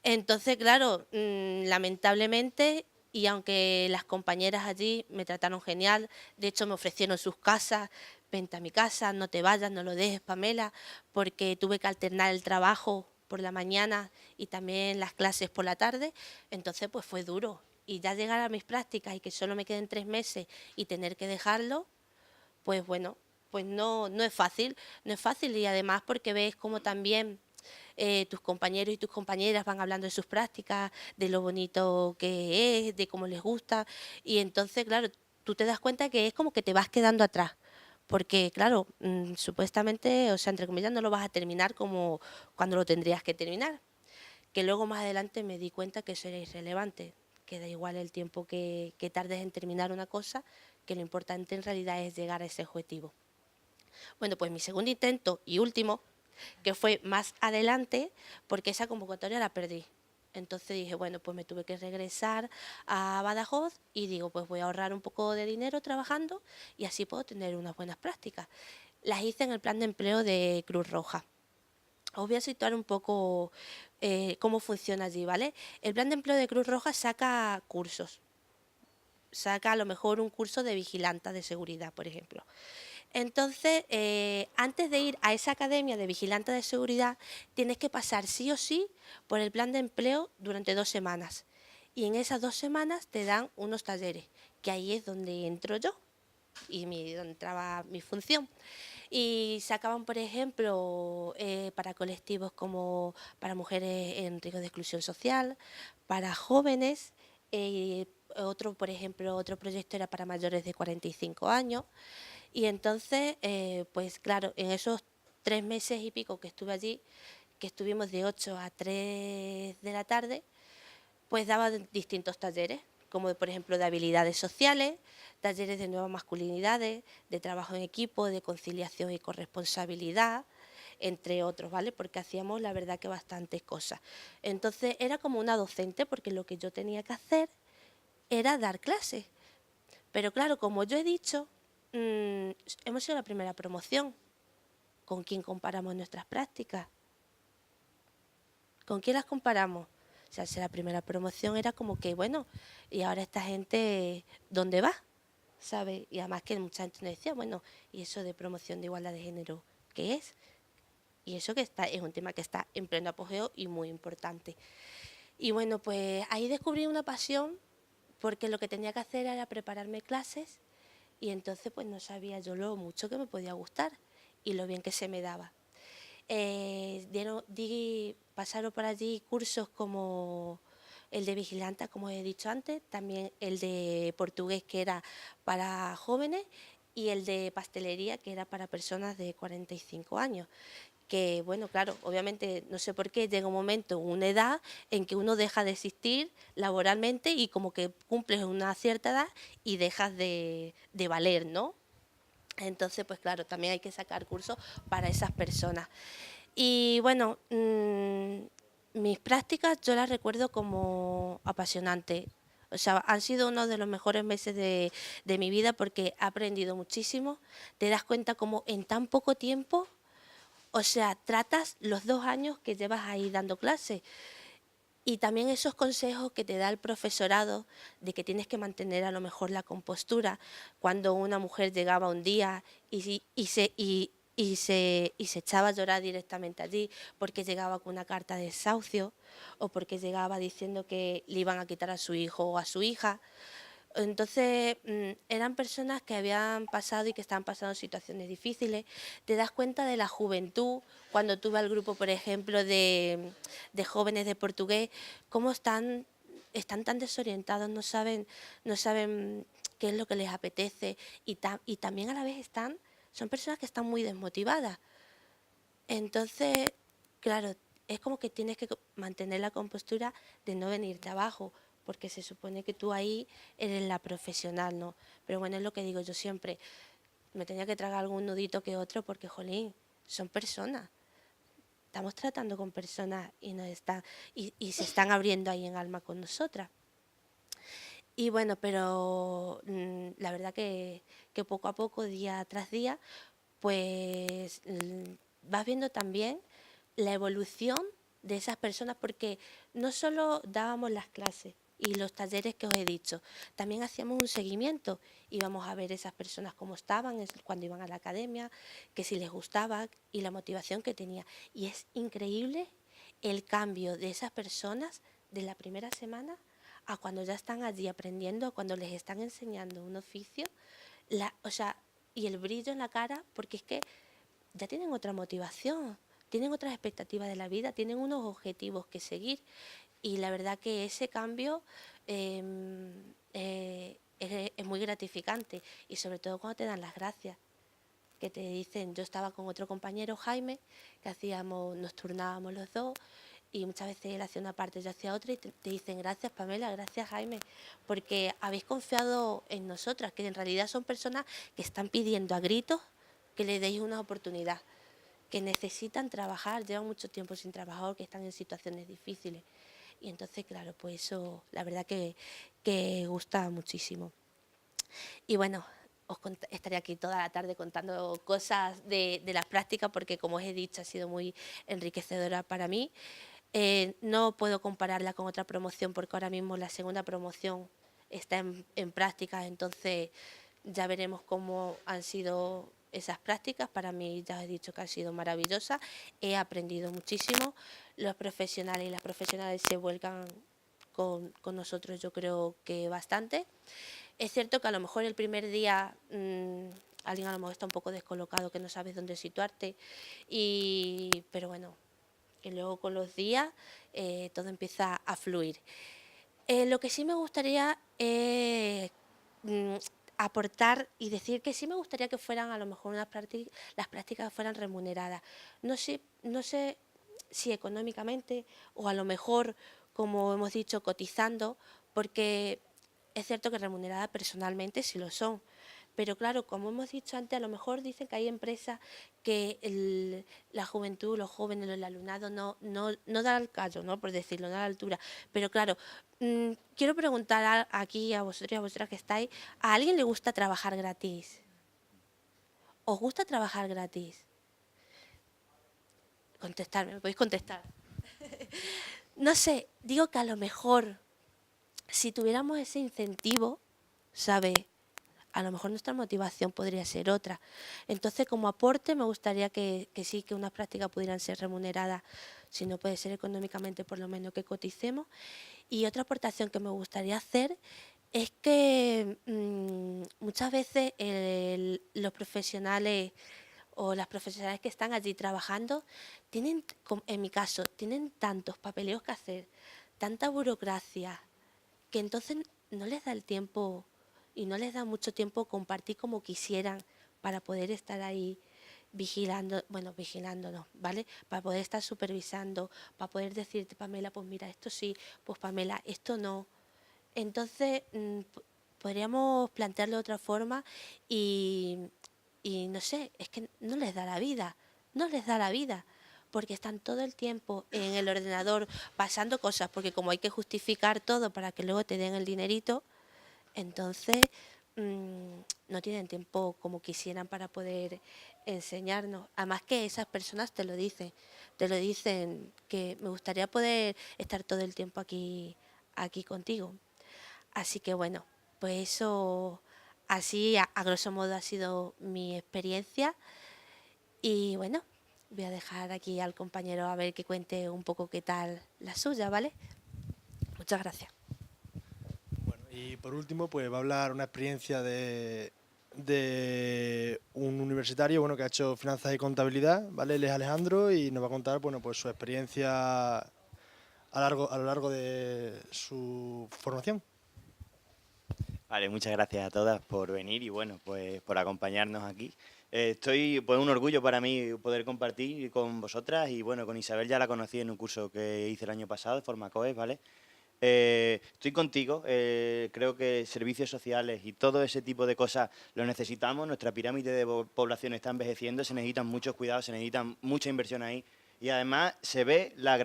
Entonces, claro, lamentablemente y aunque las compañeras allí me trataron genial, de hecho me ofrecieron sus casas, vente a mi casa, no te vayas, no lo dejes, Pamela, porque tuve que alternar el trabajo por la mañana y también las clases por la tarde, entonces pues fue duro. Y ya llegar a mis prácticas y que solo me queden 3 meses y tener que dejarlo, pues bueno, pues no es fácil, no es fácil, y además porque ves como también tus compañeros y tus compañeras van hablando de sus prácticas, de lo bonito que es, de cómo les gusta, y entonces, claro, tú te das cuenta que es como que te vas quedando atrás, porque, claro, supuestamente, o sea, entre comillas, no lo vas a terminar como cuando lo tendrías que terminar, que luego más adelante me di cuenta que eso era irrelevante, que da igual el tiempo que tardes en terminar una cosa, que lo importante en realidad es llegar a ese objetivo. Bueno, pues mi segundo intento y último, que fue más adelante, porque esa convocatoria la perdí. Entonces dije, bueno, pues me tuve que regresar a Badajoz y digo, pues voy a ahorrar un poco de dinero trabajando y así puedo tener unas buenas prácticas. Las hice en el plan de empleo de Cruz Roja. Os voy a situar un poco cómo funciona allí, ¿vale? El plan de empleo de Cruz Roja saca cursos. Saca a lo mejor un curso de vigilanta de seguridad, por ejemplo. Entonces, antes de ir a esa academia de vigilante de seguridad, tienes que pasar sí o sí por el plan de empleo durante 2 semanas. Y en esas 2 semanas te dan unos talleres, que ahí es donde entro yo y donde entraba mi función. Y sacaban, por ejemplo, para colectivos como para mujeres en riesgo de exclusión social, para jóvenes, otro, por ejemplo, otro proyecto era para mayores de 45 años. Y entonces, pues claro, en esos 3 meses y pico que estuve allí, que estuvimos de 8 a 3 de la tarde, pues daba distintos talleres, como por ejemplo de habilidades sociales, talleres de nuevas masculinidades, de trabajo en equipo, de conciliación y corresponsabilidad, entre otros, ¿vale? Porque hacíamos la verdad que bastantes cosas. Entonces era como una docente, porque lo que yo tenía que hacer era dar clases. Pero claro, como yo he dicho, hemos sido la primera promoción. ¿Con quién comparamos nuestras prácticas? ¿Con quién las comparamos? O sea, si la primera promoción era como que, bueno, y ahora esta gente, ¿dónde va? ¿Sabe? Y además que mucha gente nos decía, bueno, ¿y eso de promoción de igualdad de género qué es? Y eso que está es un tema que está en pleno apogeo y muy importante. Y bueno, pues ahí descubrí una pasión, porque lo que tenía que hacer era prepararme clases, y entonces pues no sabía yo lo mucho que me podía gustar y lo bien que se me daba. Pasaron por allí cursos como el de vigilanta, como he dicho antes, también el de portugués, que era para jóvenes, y el de pastelería, que era para personas de 45 años. Que, bueno, claro, obviamente no sé por qué llega un momento, una edad en que uno deja de existir laboralmente y como que cumples una cierta edad y dejas de valer, ¿no? Entonces, pues claro, también hay que sacar cursos para esas personas. Y bueno, mis prácticas yo las recuerdo como apasionantes. O sea, han sido uno de los mejores meses de mi vida, porque he aprendido muchísimo. Te das cuenta como en tan poco tiempo, o sea, tratas los 2 años que llevas ahí dando clases. Y también esos consejos que te da el profesorado, de que tienes que mantener a lo mejor la compostura. Cuando una mujer llegaba un día y se echaba a llorar directamente allí porque llegaba con una carta de desahucio, o porque llegaba diciendo que le iban a quitar a su hijo o a su hija. Entonces, eran personas que habían pasado y que estaban pasando situaciones difíciles. Te das cuenta de la juventud, cuando tú vas al grupo, por ejemplo, de jóvenes de portugués, cómo están tan desorientados, no saben qué es lo que les apetece, y también a la vez son personas que están muy desmotivadas. Entonces, claro, es como que tienes que mantener la compostura de no venirte abajo, porque se supone que tú ahí eres la profesional, ¿no? Pero bueno, es lo que digo yo siempre, me tenía que tragar algún nudito que otro, porque, jolín, son personas. Estamos tratando con personas y se están abriendo ahí en alma con nosotras. Y bueno, pero la verdad que poco a poco, día tras día, pues vas viendo también la evolución de esas personas, porque no solo dábamos las clases, y los talleres que os he dicho. También hacíamos un seguimiento, íbamos a ver esas personas cómo estaban cuando iban a la academia, que si les gustaba y la motivación que tenía. Y es increíble el cambio de esas personas de la primera semana a cuando ya están allí aprendiendo, cuando les están enseñando un oficio, o sea, y el brillo en la cara, porque es que ya tienen otra motivación, tienen otras expectativas de la vida, tienen unos objetivos que seguir. Y la verdad que ese cambio es muy gratificante, y sobre todo cuando te dan las gracias, que te dicen, yo estaba con otro compañero, Jaime, que nos turnábamos los dos, y muchas veces él hacía una parte, yo hacía otra, y te dicen, gracias Pamela, gracias Jaime, porque habéis confiado en nosotras, que en realidad son personas que están pidiendo a gritos que le deis una oportunidad, que necesitan trabajar, llevan mucho tiempo sin trabajar, que están en situaciones difíciles. Y entonces, claro, pues eso, la verdad que gusta muchísimo. Y bueno, estaré aquí toda la tarde contando cosas de las prácticas, porque como os he dicho, ha sido muy enriquecedora para mí. No puedo compararla con otra promoción, porque ahora mismo la segunda promoción está en prácticas, entonces ya veremos cómo han sido esas prácticas. Para mí ya he dicho que han sido maravillosas, he aprendido muchísimo, los profesionales y las profesionales se vuelcan con nosotros, yo creo que bastante. Es cierto que a lo mejor el primer día alguien a lo mejor está un poco descolocado, que no sabes dónde situarte, pero bueno, que luego con los días todo empieza a fluir. Lo que sí me gustaría es aportar y decir que sí me gustaría que fueran a lo mejor las prácticas fueran remuneradas. No sé si económicamente o a lo mejor, como hemos dicho, cotizando, porque es cierto que remuneradas personalmente sí lo son. Pero claro, como hemos dicho antes, a lo mejor dicen que hay empresas que la juventud, los jóvenes, el alumnado no da el callo, ¿no? Por decirlo, no da la altura. Pero claro, quiero preguntar aquí a vosotros y a vosotras que estáis, ¿a alguien le gusta trabajar gratis? ¿Os gusta trabajar gratis? Contestarme, me podéis contestar. No sé, digo que a lo mejor si tuviéramos ese incentivo, ¿sabes? A lo mejor nuestra motivación podría ser otra. Entonces, como aporte, me gustaría que sí, que unas prácticas pudieran ser remuneradas, si no puede ser económicamente, por lo menos que coticemos. Y otra aportación que me gustaría hacer es que muchas veces los profesionales o las profesionales que están allí trabajando tienen, en mi caso, tienen tantos papeleos que hacer, tanta burocracia, que entonces no les da el tiempo y no les da mucho tiempo compartir como quisieran para poder estar ahí vigilándonos, ¿vale? Para poder estar supervisando, para poder decirte, Pamela, pues mira, esto sí, pues Pamela, esto no. Entonces, podríamos plantearlo de otra forma y no sé, es que no les da la vida, no les da la vida, porque están todo el tiempo en el ordenador pasando cosas, porque como hay que justificar todo para que luego te den el dinerito, entonces no tienen tiempo como quisieran para poder enseñarnos. Además que esas personas te lo dicen que me gustaría poder estar todo el tiempo aquí contigo. Así que bueno, pues eso, así a grosso modo ha sido mi experiencia. Y bueno, voy a dejar aquí al compañero a ver que cuente un poco qué tal la suya, ¿vale? Muchas gracias. Bueno, y por último, pues va a hablar una experiencia de un universitario, bueno, que ha hecho finanzas y contabilidad, ¿vale? Él es Alejandro y nos va a contar, bueno, pues su experiencia a lo largo de su formación. Vale, muchas gracias a todas por venir y bueno, pues por acompañarnos aquí. Estoy, pues un orgullo para mí poder compartir con vosotras y bueno, con Isabel ya la conocí en un curso que hice el año pasado de Formacoes, ¿vale? Estoy contigo, creo que servicios sociales y todo ese tipo de cosas lo necesitamos, nuestra pirámide de población está envejeciendo, se necesitan muchos cuidados, se necesita mucha inversión ahí y además se ve lo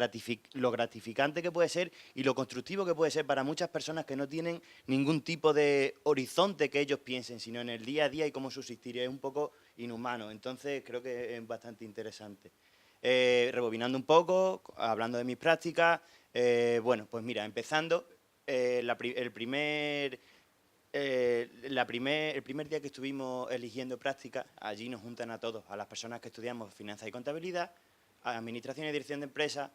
gratificante que puede ser y lo constructivo que puede ser para muchas personas que no tienen ningún tipo de horizonte que ellos piensen, sino en el día a día y cómo subsistir, es un poco inhumano, entonces creo que es bastante interesante. Rebobinando un poco, hablando de mis prácticas, bueno, pues mira, empezando, el primer día que estuvimos eligiendo prácticas, allí nos juntan a todos, a las personas que estudiamos finanzas y contabilidad, administración y dirección de empresas,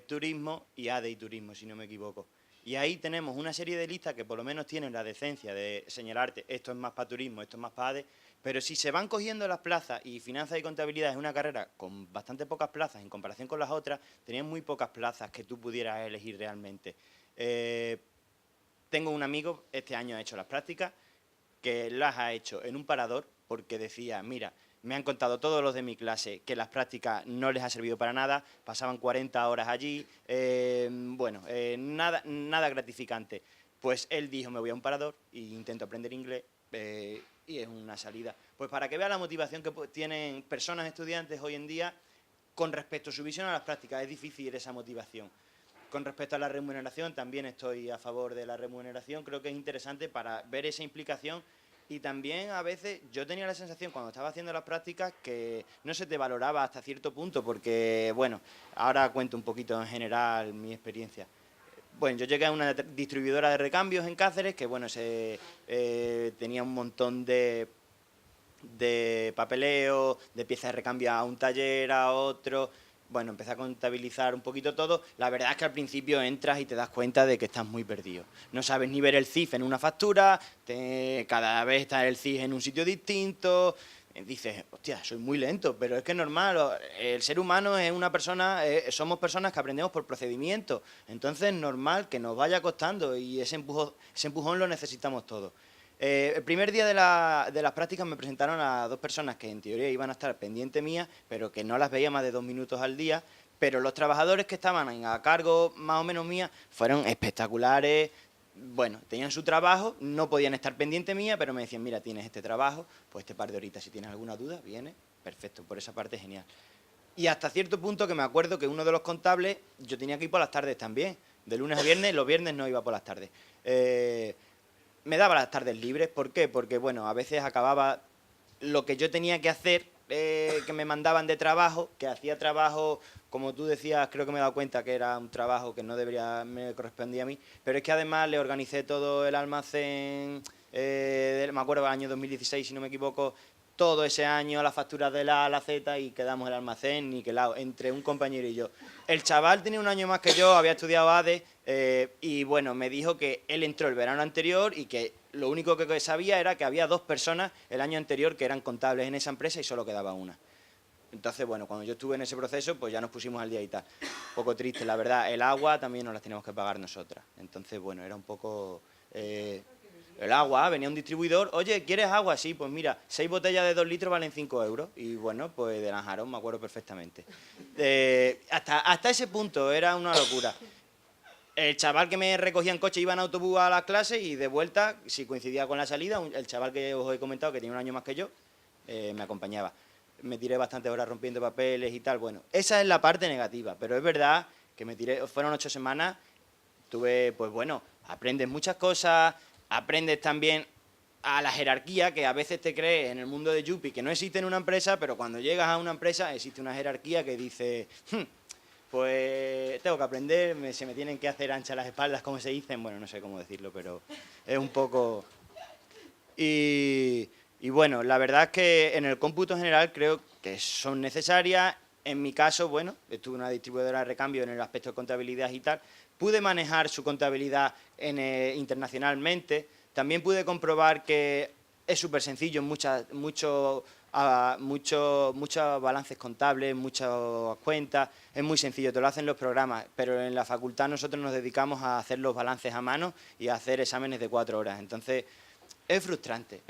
turismo y ADE y turismo, si no me equivoco. Y ahí tenemos una serie de listas que por lo menos tienen la decencia de señalarte esto es más para turismo, esto es más para ADE, pero si se van cogiendo las plazas, y finanzas y contabilidad es una carrera con bastante pocas plazas en comparación con las otras, tenían muy pocas plazas que tú pudieras elegir realmente. Tengo un amigo, este año ha hecho las prácticas, que las ha hecho en un parador porque decía, mira, me han contado todos los de mi clase que las prácticas no les ha servido para nada, pasaban 40 horas allí, nada gratificante. Pues él dijo, me voy a un parador e intento aprender inglés y es una salida. Pues para que vea la motivación que tienen personas estudiantes hoy en día con respecto a su visión a las prácticas, es difícil esa motivación. Con respecto a la remuneración, también estoy a favor de la remuneración, creo que es interesante para ver esa implicación y también a veces yo tenía la sensación cuando estaba haciendo las prácticas que no se te valoraba hasta cierto punto porque, bueno, ahora cuento un poquito en general mi experiencia. Bueno, yo llegué a una distribuidora de recambios en Cáceres que, bueno, tenía un montón de papeleo, de piezas de recambio a un taller, a otro. Bueno, empecé a contabilizar un poquito todo. La verdad es que al principio entras y te das cuenta de que estás muy perdido. No sabes ni ver el CIF en una factura, cada vez está el CIF en un sitio distinto. Dices, hostia, soy muy lento, pero es que es normal. El ser humano es una persona, somos personas que aprendemos por procedimiento. Entonces es normal que nos vaya costando y ese empujón lo necesitamos todos. El primer día de las prácticas me presentaron a dos personas que en teoría iban a estar pendientes mías, pero que no las veía más de 2 minutos al día, pero los trabajadores que estaban a cargo más o menos mía fueron espectaculares. Bueno, tenían su trabajo, no podían estar pendientes mía, pero me decían, mira, tienes este trabajo, pues este par de horitas, si tienes alguna duda, viene, perfecto, por esa parte genial. Y hasta cierto punto que me acuerdo que uno de los contables, yo tenía que ir por las tardes también, de lunes a viernes, los viernes no iba por las tardes. Me daba las tardes libres, ¿por qué? Porque, bueno, a veces acababa lo que yo tenía que hacer, que me mandaban de trabajo, que hacía trabajo, como tú decías, creo que me he dado cuenta que era un trabajo que no me correspondía a mí, pero es que además le organicé todo el almacén, me acuerdo del año 2016, si no me equivoco, todo ese año, las facturas de la A a la Z y quedamos el almacén niquelado, entre un compañero y yo. El chaval tenía un año más que yo, había estudiado ADE y bueno, me dijo que él entró el verano anterior y que lo único que sabía era que había 2 personas el año anterior que eran contables en esa empresa y solo quedaba una. Entonces, bueno, cuando yo estuve en ese proceso, pues ya nos pusimos al día y tal. Un poco triste, la verdad. El agua también nos la teníamos que pagar nosotras. Entonces, bueno, era un poco... el agua, venía un distribuidor, oye, ¿quieres agua? Sí, pues mira, 6 botellas de 2 litros valen 5 euros. Y bueno, pues de Lanjarón me acuerdo perfectamente. Hasta ese punto era una locura. El chaval que me recogía en coche iba en autobús a las clases y de vuelta, si coincidía con la salida, el chaval que os he comentado, que tenía un año más que yo, me acompañaba. Me tiré bastantes horas rompiendo papeles y tal. Bueno, esa es la parte negativa, pero es verdad que fueron 8 semanas, pues bueno, aprendes muchas cosas, aprendes también a la jerarquía, que a veces te crees en el mundo de Yupi que no existe en una empresa, pero cuando llegas a una empresa existe una jerarquía que dice, pues tengo que aprender, se me tienen que hacer anchas las espaldas, como se dicen, bueno, no sé cómo decirlo, pero es un poco... Y bueno, la verdad es que en el cómputo general creo que son necesarias. En mi caso, bueno, estuve en una distribuidora de recambio en el aspecto de contabilidad y tal. Pude manejar su contabilidad internacionalmente. También pude comprobar que es súper sencillo en muchos balances contables, muchas cuentas. Es muy sencillo, te lo hacen los programas. Pero en la facultad nosotros nos dedicamos a hacer los balances a mano y a hacer exámenes de 4 horas. Entonces... es frustrante,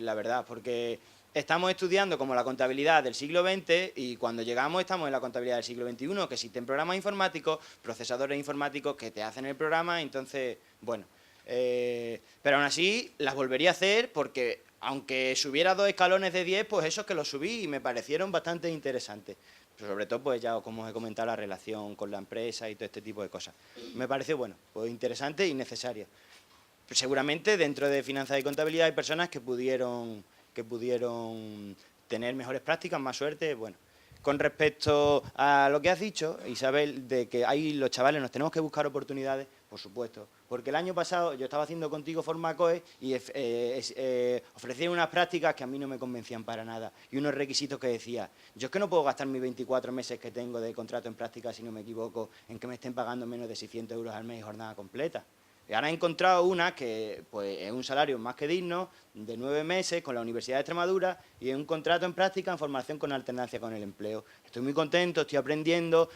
la verdad, porque estamos estudiando como la contabilidad del siglo XX y cuando llegamos estamos en la contabilidad del siglo XXI, que existen programas informáticos, procesadores informáticos que te hacen el programa, entonces, bueno, pero aún así las volvería a hacer porque aunque subiera 2 escalones de 10, pues esos que los subí y me parecieron bastante interesantes. Pero sobre todo, pues ya como os he comentado, la relación con la empresa y todo este tipo de cosas. Me pareció, bueno, pues interesante y necesario. Seguramente dentro de finanzas y contabilidad hay personas que pudieron tener mejores prácticas, más suerte, bueno, con respecto a lo que has dicho, Isabel, de que ahí los chavales nos tenemos que buscar oportunidades, por supuesto. Porque el año pasado yo estaba haciendo contigo Formacoe y ofrecían unas prácticas que a mí no me convencían para nada. Y unos requisitos que decía, yo es que no puedo gastar mis 24 meses que tengo de contrato en práctica, si no me equivoco, en que me estén pagando menos de 600 euros al mes y jornada completa. Y ahora he encontrado una que pues, es un salario más que digno, de 9 meses, con la Universidad de Extremadura, y es un contrato en práctica en formación con alternancia con el empleo. Estoy muy contento, estoy aprendiendo,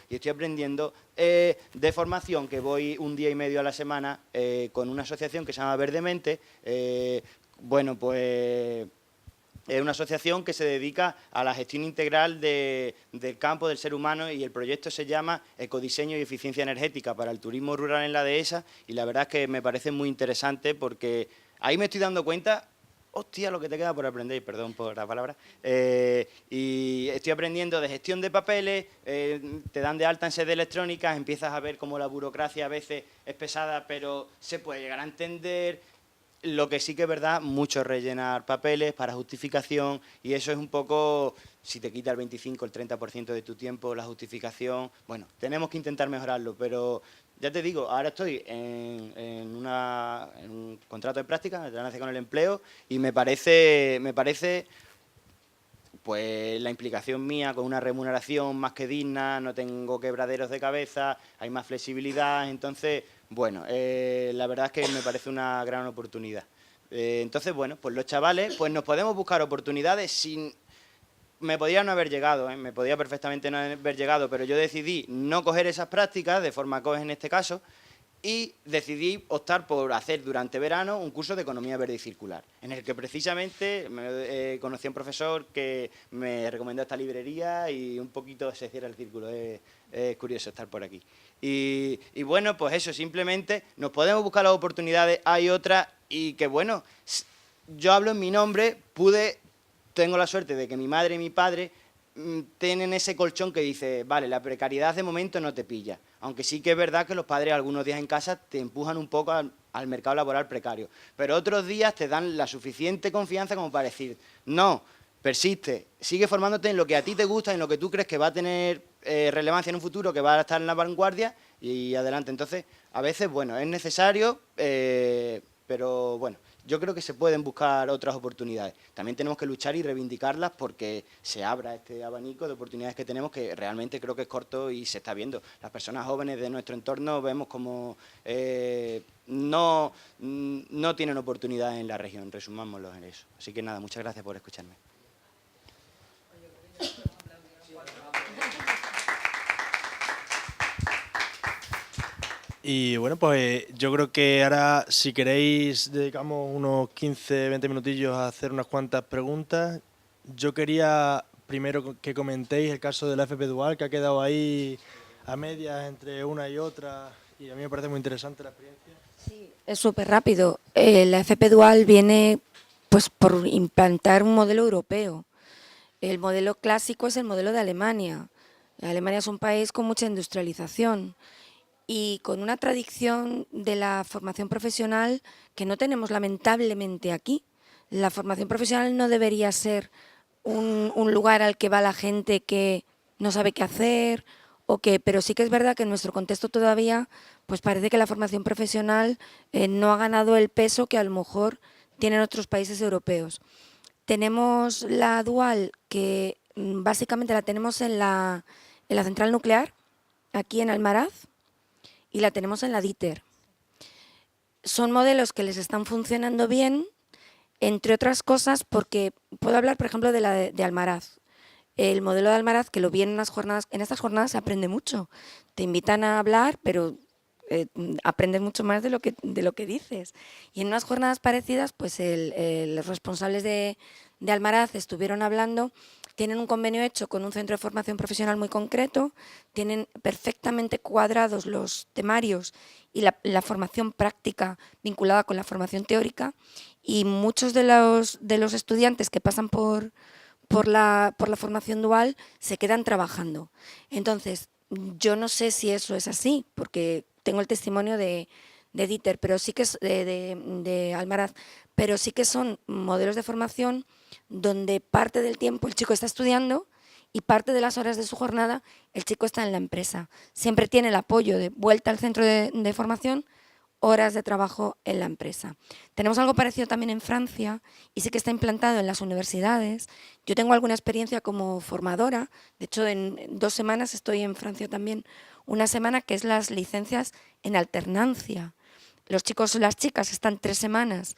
de formación, que voy un día y medio a la semana con una asociación que se llama Verdemente. Bueno, pues es una asociación que se dedica a la gestión integral del campo del ser humano y el proyecto se llama Ecodiseño y Eficiencia Energética para el turismo rural en la dehesa y la verdad es que me parece muy interesante porque ahí me estoy dando cuenta, hostia, lo que te queda por aprender, perdón por la palabra, y estoy aprendiendo de gestión de papeles, te dan de alta en sede electrónica, empiezas a ver cómo la burocracia a veces es pesada, pero se puede llegar a entender. Lo que sí que es verdad, mucho rellenar papeles para justificación y eso es un poco, si te quita el 25, el 30% de tu tiempo, la justificación, bueno, tenemos que intentar mejorarlo, pero ya te digo, ahora estoy en un contrato de práctica, alternancia con el empleo y me parece pues la implicación mía con una remuneración más que digna, no tengo quebraderos de cabeza, hay más flexibilidad, entonces, bueno, la verdad es que me parece una gran oportunidad. Entonces, bueno, pues los chavales, pues nos podemos buscar oportunidades sin... Me podía no haber llegado, me podía perfectamente no haber llegado, pero yo decidí no coger esas prácticas, de Formacoe en este caso, y decidí optar por hacer durante verano un curso de economía verde y circular, en el que precisamente conocí a un profesor que me recomendó esta librería y un poquito se cierra el círculo, es curioso estar por aquí. Y bueno, pues eso, simplemente nos podemos buscar las oportunidades, hay otras y que bueno, yo hablo en mi nombre, tengo la suerte de que mi madre y mi padre tienen ese colchón que dice, vale, la precariedad de momento no te pilla, aunque sí que es verdad que los padres algunos días en casa te empujan un poco al mercado laboral precario, pero otros días te dan la suficiente confianza como para decir, no, persiste, sigue formándote en lo que a ti te gusta, en lo que tú crees que va a tener relevancia en un futuro, que va a estar en la vanguardia y adelante. Entonces, a veces, bueno, es necesario, pero bueno, yo creo que se pueden buscar otras oportunidades. También tenemos que luchar y reivindicarlas porque se abra este abanico de oportunidades que tenemos que realmente creo que es corto y se está viendo. Las personas jóvenes de nuestro entorno vemos como no tienen oportunidades en la región, resumámoslo en eso. Así que nada, muchas gracias por escucharme. Y bueno, pues yo creo que ahora, si queréis, dedicamos unos 15, 20 minutillos a hacer unas cuantas preguntas. Yo quería primero que comentéis el caso de la FP Dual, que ha quedado ahí a medias entre una y otra, y a mí me parece muy interesante la experiencia. Sí, es súper rápido. La FP Dual viene pues por implantar un modelo europeo. El modelo clásico es el modelo de Alemania. Alemania es un país con mucha industrialización y con una tradición de la formación profesional que no tenemos lamentablemente aquí. La formación profesional no debería ser un lugar al que va la gente que no sabe qué hacer, pero sí que es verdad que en nuestro contexto todavía pues parece que la formación profesional no ha ganado el peso que a lo mejor tienen otros países europeos. Tenemos la dual que básicamente la tenemos en la central nuclear, aquí en Almaraz, y la tenemos en la DITER. Son modelos que les están funcionando bien, entre otras cosas porque puedo hablar, por ejemplo, de la de Almaraz. El modelo de Almaraz, que lo vi en estas jornadas se aprende mucho. Te invitan a hablar, pero aprendes mucho más de lo que dices. Y en unas jornadas parecidas, pues los responsables de Almaraz estuvieron hablando. Tienen un convenio hecho con un centro de formación profesional muy concreto, tienen perfectamente cuadrados los temarios y la formación práctica vinculada con la formación teórica y muchos de los estudiantes que pasan por la formación dual se quedan trabajando. Entonces, yo no sé si eso es así, porque tengo el testimonio de DITER, pero sí que es de Almaraz, pero sí que son modelos de formación donde parte del tiempo el chico está estudiando y parte de las horas de su jornada el chico está en la empresa. Siempre tiene el apoyo de vuelta al centro de formación, horas de trabajo en la empresa. Tenemos algo parecido también en Francia y sí que está implantado en las universidades. Yo tengo alguna experiencia como formadora, de hecho en 2 semanas estoy en Francia también, una semana que es las licencias en alternancia. Los chicos o las chicas están 3 semanas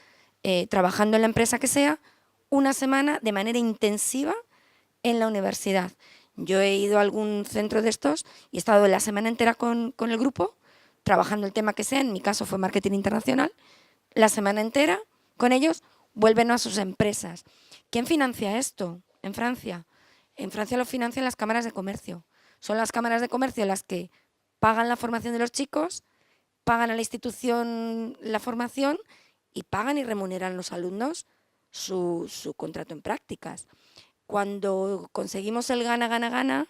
trabajando en la empresa que sea, una semana de manera intensiva en la universidad. Yo he ido a algún centro de estos y he estado la semana entera con el grupo, trabajando el tema que sea, en mi caso fue marketing internacional, la semana entera con ellos vuelven a sus empresas. ¿Quién financia esto en Francia? En Francia lo financian las cámaras de comercio. Son las cámaras de comercio las que pagan la formación de los chicos, pagan a la institución la formación y pagan y remuneran a los alumnos su contrato en prácticas. Cuando conseguimos el gana, gana, gana,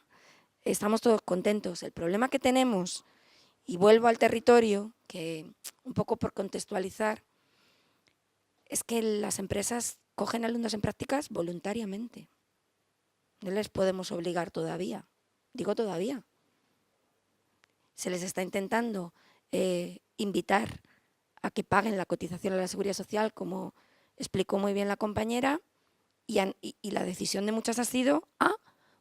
estamos todos contentos. El problema que tenemos, y vuelvo al territorio, que un poco por contextualizar, es que las empresas cogen alumnos en prácticas voluntariamente. No les podemos obligar todavía. Digo todavía. Se les está intentando invitar a que paguen la cotización a la Seguridad Social, como explicó muy bien la compañera, y la decisión de muchas ha sido,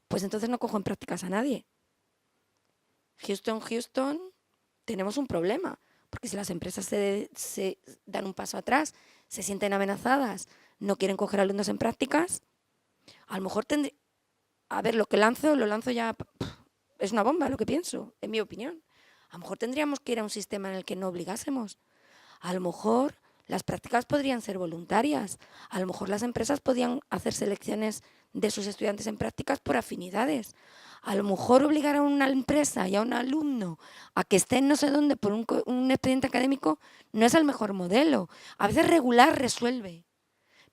pues entonces no cojo en prácticas a nadie. Houston, tenemos un problema, porque si las empresas se dan un paso atrás, se sienten amenazadas, no quieren coger alumnos en prácticas, a lo mejor a ver, lo lanzo ya, es una bomba lo que pienso, en mi opinión. A lo mejor tendríamos que ir a un sistema en el que no obligásemos. A lo mejor las prácticas podrían ser voluntarias. A lo mejor las empresas podían hacer selecciones de sus estudiantes en prácticas por afinidades. A lo mejor obligar a una empresa y a un alumno a que esté en no sé dónde por un expediente académico no es el mejor modelo. A veces regular resuelve,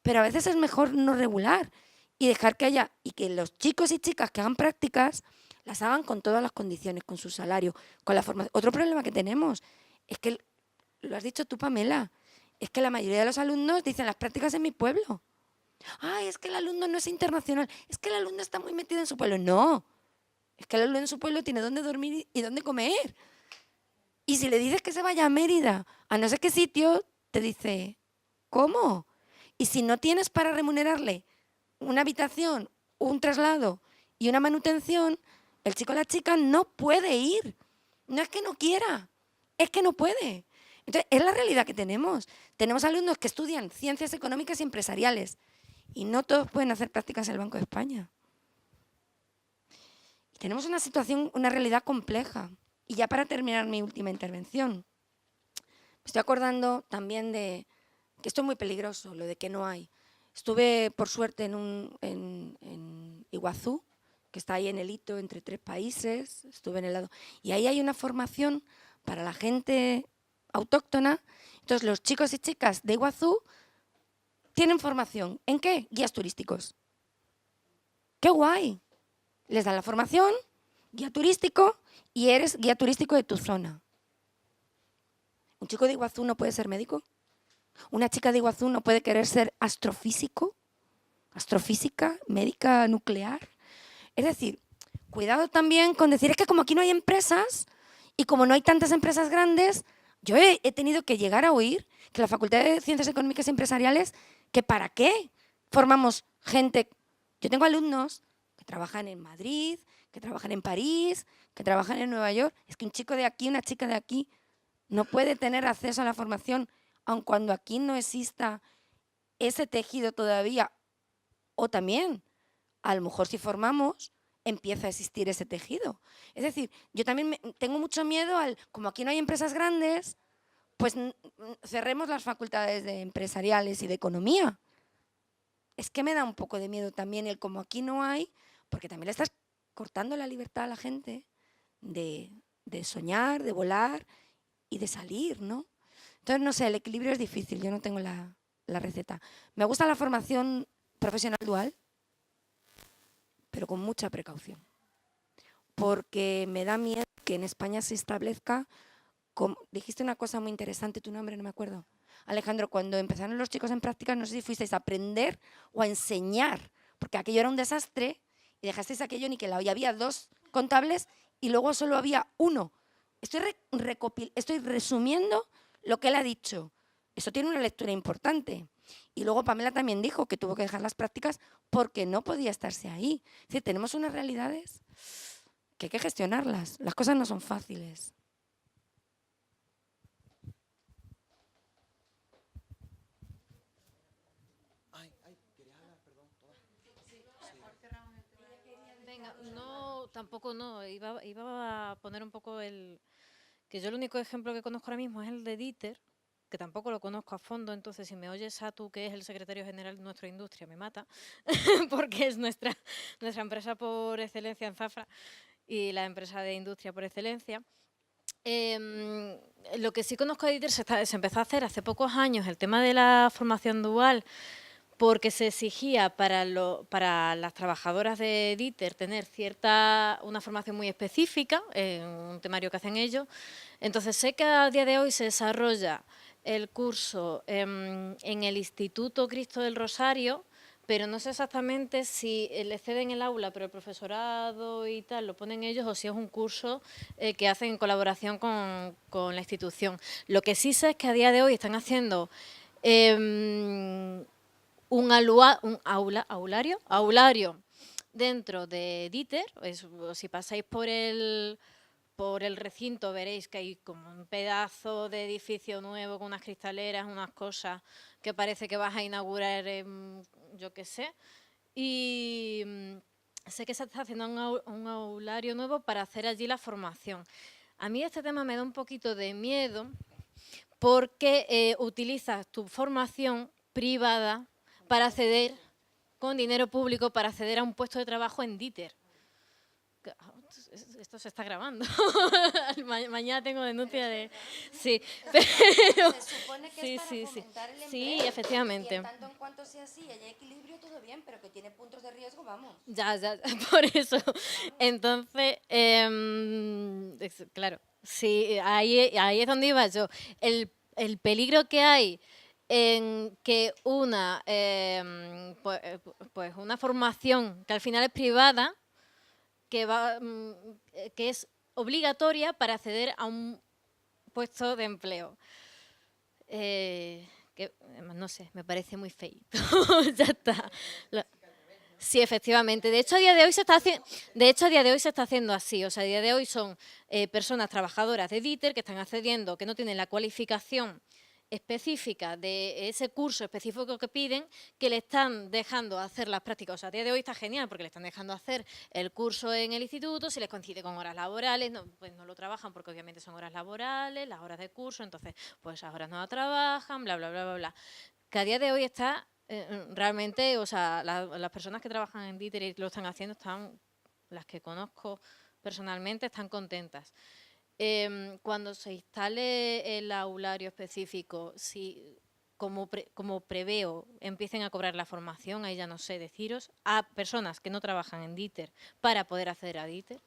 pero a veces es mejor no regular y dejar que haya, y que los chicos y chicas que hagan prácticas las hagan con todas las condiciones, con su salario, con la formación. Otro problema que tenemos es que, lo has dicho tú, Pamela, es que la mayoría de los alumnos dicen las prácticas en mi pueblo. Ay, es que el alumno no es internacional, es que el alumno está muy metido en su pueblo. No, es que el alumno en su pueblo tiene dónde dormir y dónde comer. Y si le dices que se vaya a Mérida, a no sé qué sitio, te dice, ¿cómo? Y si no tienes para remunerarle una habitación, un traslado y una manutención, el chico o la chica no puede ir. No es que no quiera, es que no puede. Entonces, es la realidad que tenemos. Tenemos alumnos que estudian ciencias económicas y empresariales y no todos pueden hacer prácticas en el Banco de España. Y tenemos una situación, una realidad compleja. Y ya para terminar mi última intervención, me estoy acordando también de que esto es muy peligroso, lo de que no hay. Estuve, por suerte, en Iguazú, que está ahí en el hito entre 3 países, estuve en el lado, y ahí hay una formación para la gente autóctona. Entonces los chicos y chicas de Iguazú tienen formación. ¿En qué? Guías turísticos. ¡Qué guay! Les dan la formación, guía turístico, y eres guía turístico de tu zona. ¿Un chico de Iguazú no puede ser médico? ¿Una chica de Iguazú no puede querer ser astrofísico? ¿Astrofísica? ¿Médica nuclear? Es decir, cuidado también con decir, es que como aquí no hay empresas y como no hay tantas empresas grandes, yo he tenido que llegar a oír que la Facultad de Ciencias Económicas y Empresariales, que ¿para qué formamos gente? Yo tengo alumnos que trabajan en Madrid, que trabajan en París, que trabajan en Nueva York. Es que un chico de aquí, una chica de aquí, no puede tener acceso a la formación, aun cuando aquí no exista ese tejido todavía. O también, a lo mejor si formamos, empieza a existir ese tejido. Es decir, yo también tengo mucho miedo como aquí no hay empresas grandes, pues cerremos las facultades de empresariales y de economía. Es que me da un poco de miedo también el como aquí no hay, porque también le estás cortando la libertad a la gente de soñar, de volar y de salir, ¿no? Entonces, no sé, el equilibrio es difícil, yo no tengo la receta. Me gusta la formación profesional dual, pero con mucha precaución, porque me da miedo que en España se establezca, dijiste una cosa muy interesante, tu nombre no me acuerdo, Alejandro, cuando empezaron los chicos en prácticas, no sé si fuisteis a aprender o a enseñar, porque aquello era un desastre y dejasteis a Kellón y que y había 2 contables y luego solo había 1. Estoy resumiendo lo que él ha dicho. Eso tiene una lectura importante. Y luego Pamela también dijo que tuvo que dejar las prácticas porque no podía estarse ahí. Es decir, tenemos unas realidades que hay que gestionarlas. Las cosas no son fáciles. Venga, no, tampoco no. Iba a poner un poco que yo el único ejemplo que conozco ahora mismo es el de Dieter, que tampoco lo conozco a fondo, entonces si me oyes a tú, que es el secretario general de nuestra industria, me mata, porque es nuestra empresa por excelencia en Zafra y la empresa de industria por excelencia. Lo que sí conozco de Dieter, se empezó a hacer hace pocos años el tema de la formación dual, porque se exigía para las trabajadoras de Dieter tener una formación muy específica, un temario que hacen ellos. Entonces sé que a día de hoy se desarrolla el curso en el Instituto Cristo del Rosario, pero no sé exactamente si le ceden el aula, pero el profesorado y tal lo ponen ellos, o si es un curso que hacen en colaboración con la institución. Lo que sí sé es que a día de hoy están haciendo un aulario dentro de Dieter. Si pasáis por el recinto veréis que hay como un pedazo de edificio nuevo con unas cristaleras, unas cosas que parece que vas a inaugurar, yo qué sé. Y sé que se está haciendo un aulario nuevo para hacer allí la formación. A mí este tema me da un poquito de miedo porque utilizas tu formación privada para acceder, con dinero público, para acceder a un puesto de trabajo en Dieter. Esto se está grabando. Mañana tengo denuncia de... Sí, pero... Se supone que sí, es para sí, fomentar el empleo. sí, efectivamente. Y en tanto en cuanto sea así y haya equilibrio, todo bien, pero que tiene puntos de riesgo, vamos. Ya, por eso. Entonces, claro, sí, ahí es donde iba yo. El peligro que hay en que pues una formación que al final es privada, que es obligatoria para acceder a un puesto de empleo. Que, no sé, me parece muy feito. Ya está. Sí, efectivamente. De hecho, a día de hoy se está haciendo así. O sea, a día de hoy son personas trabajadoras de Dieter que están accediendo, que no tienen la cualificación específica de ese curso específico que piden, que le están dejando hacer las prácticas. O sea, a día de hoy está genial porque le están dejando hacer el curso en el instituto, si les coincide con horas laborales, pues no lo trabajan porque obviamente son horas laborales, las horas de curso, entonces pues esas horas no la trabajan, bla, bla, bla, bla, bla. Que a día de hoy está realmente, o sea, las personas que trabajan en Dieter y lo están haciendo, las que conozco personalmente, están contentas. Cuando se instale el aulario específico, si como preveo empiecen a cobrar la formación, ahí ya no sé deciros, a personas que no trabajan en Dieter para poder acceder a Dieter,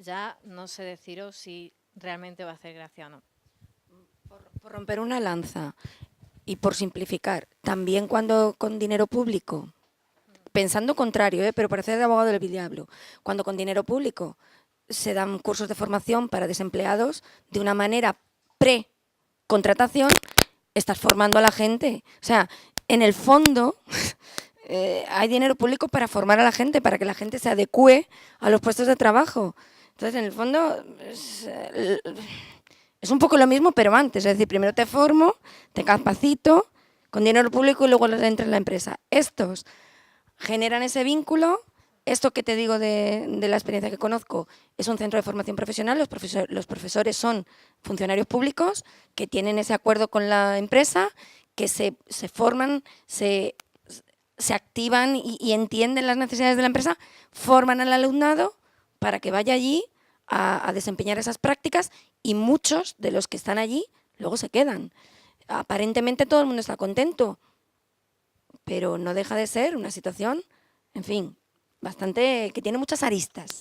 ya no sé deciros si realmente va a hacer gracia o no. Por romper una lanza y por simplificar, también cuando con dinero público, pensando contrario, pero parece de abogado del diablo, cuando con dinero público se dan cursos de formación para desempleados de una manera pre-contratación, estás formando a la gente. O sea, en el fondo hay dinero público para formar a la gente, para que la gente se adecue a los puestos de trabajo. Entonces, en el fondo, es un poco lo mismo, pero antes. Es decir, primero te formo, te capacito con dinero público y luego entras en la empresa. Estos generan ese vínculo. Esto que te digo de la experiencia que conozco es un centro de formación profesional, los profesores son funcionarios públicos que tienen ese acuerdo con la empresa, que se forman, se activan y entienden las necesidades de la empresa, forman al alumnado para que vaya allí a desempeñar esas prácticas y muchos de los que están allí luego se quedan. Aparentemente todo el mundo está contento, pero no deja de ser una situación, en fin, bastante que tiene muchas aristas.